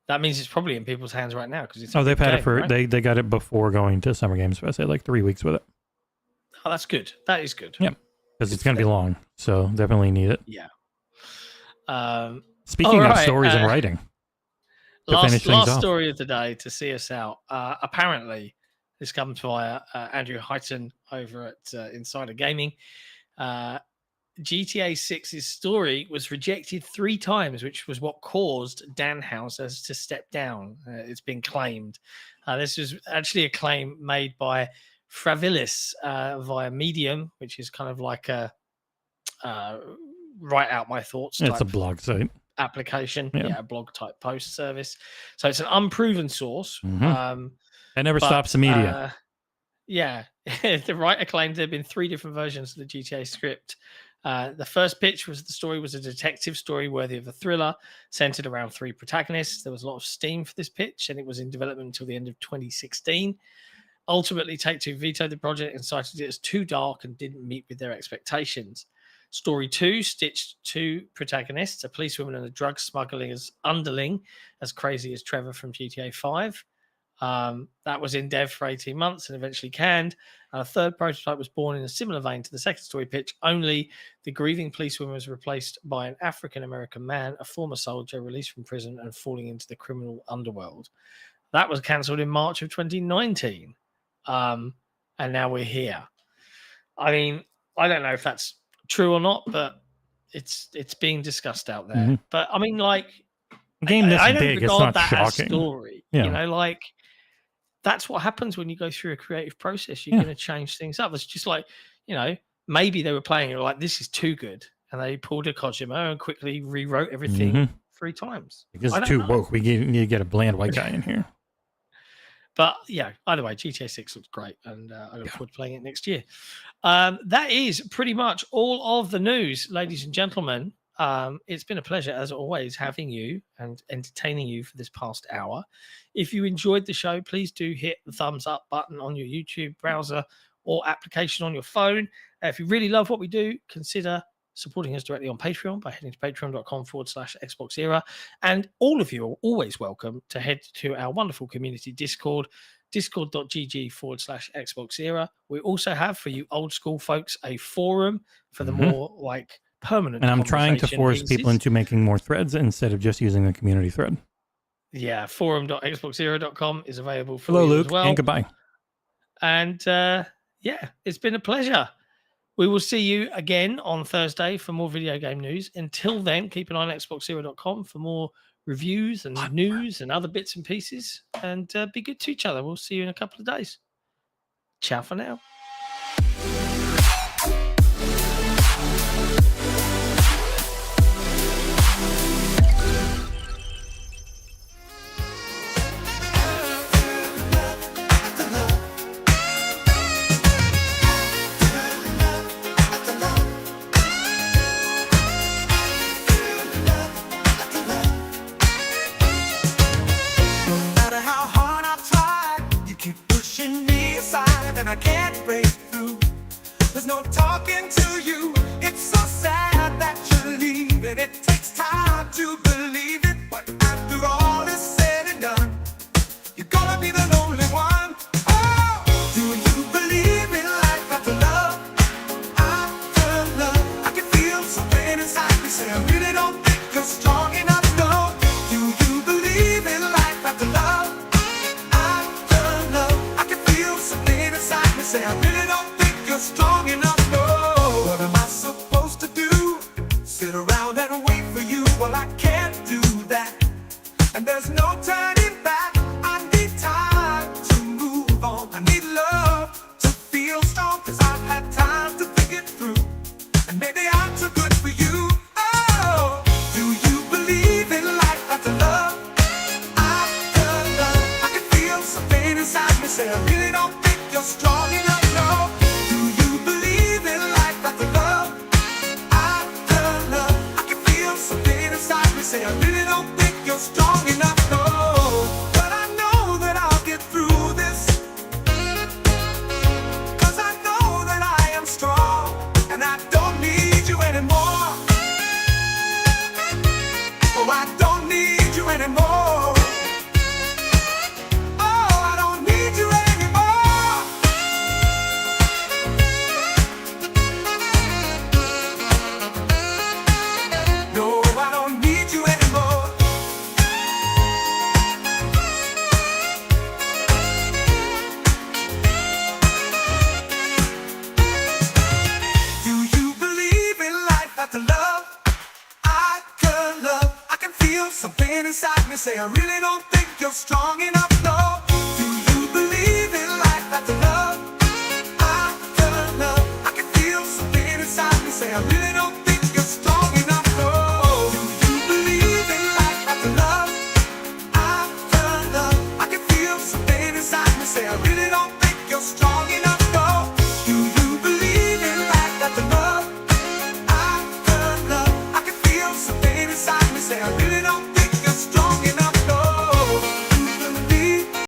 That means it's probably in people's hands right now because it's. Oh, they've had it for right? they got it before going to Summer Games Fest. They had like 3 weeks with it. Oh, that's good. That is good. Yeah, because it's going to be long, so definitely need it. Yeah. Speaking of stories and writing, last story of the day to see us out. Apparently, this comes via Andrew Heighton over at Insider Gaming. GTA 6's story was rejected 3 times, which was what caused Dan Houser to step down. It's been claimed. This was actually a claim made by Fravilis via Medium, which is kind of like a write out my thoughts. It's a blog site application, a blog type post service. So it's an unproven source. It never stops the media. The writer claimed there have been 3 different versions of the GTA script. The first pitch was the story was a detective story worthy of a thriller centered around 3 protagonists. There was a lot of steam for this pitch, and it was in development until the end of 2016. Ultimately, Take-Two vetoed the project and cited it as too dark and didn't meet with their expectations. Story 2 stitched 2 protagonists, a policewoman and a drug smuggler's underling, as crazy as Trevor from GTA 5. That was in dev for 18 months and eventually canned. And a third prototype was born in a similar vein to the second story pitch, only the grieving policewoman was replaced by an African-American man, a former soldier released from prison and falling into the criminal underworld. That was cancelled in March of 2019. And now we're here. I mean, I don't know if that's true or not, but it's being discussed out there. But I mean, like, a game this big, it's not that shocking. As story, you know, like that's what happens when you go through a creative process. You're going to change things up. It's just like, you know, maybe they were playing it like this is too good, and they pulled a Kojima and quickly rewrote everything 3 times. Because it's too woke. We need to get a bland white guy in here. But yeah, either way, GTA 6 looks great, and I look forward to playing it next year. That is pretty much all of the news, ladies and gentlemen. It's been a pleasure, as always, having you and entertaining you for this past hour. If you enjoyed the show, please do hit the thumbs up button on your YouTube browser or application on your phone. If you really love what we do, consider supporting us directly on Patreon by heading to patreon.com/XboxEra. And all of you are always welcome to head to our wonderful community Discord, discord.gg/XboxEra. We also have, for you old school folks, a forum for the more like permanent. And I'm trying to force people into making more threads instead of just using the community thread. Yeah, forum.xboxera.com is available for you Luke, as well. And goodbye. And it's been a pleasure. We will see you again on Thursday for more video game news. Until then, keep an eye on xboxera.com for more reviews and news and other bits and pieces. And be good to each other. We'll see you in a couple of days. Ciao for now. And I can't break through. There's no talking to you. It's so sad that you're leaving. It takes time to believe it, but after all is said and done, you're gonna be the lonely one. Oh, do you believe in life after love? After love, I can feel something inside me say I really don't think you're strong enough. No, do you believe in life after love? Say I really don't think you're strong enough, no. What am I supposed to do? Sit around and wait for you? Well, I can't do that. And there's no turning back. I need time to move on. I need love to feel strong, 'cause I've had time to think it through. And maybe I'm too good for you. Oh, do you believe in life after love? After love, I say I really don't think you're strong enough, no. But I know that I'll get through this, 'cause I know that I am strong, and I don't need you anymore. Oh, I don't need you anymore. Oh, I don't need you anymore. No, I don't need you anymore. Do you believe in life after love? I could love. I can feel something inside me say I really don't think you're strong enough, no. Do you believe in life after love?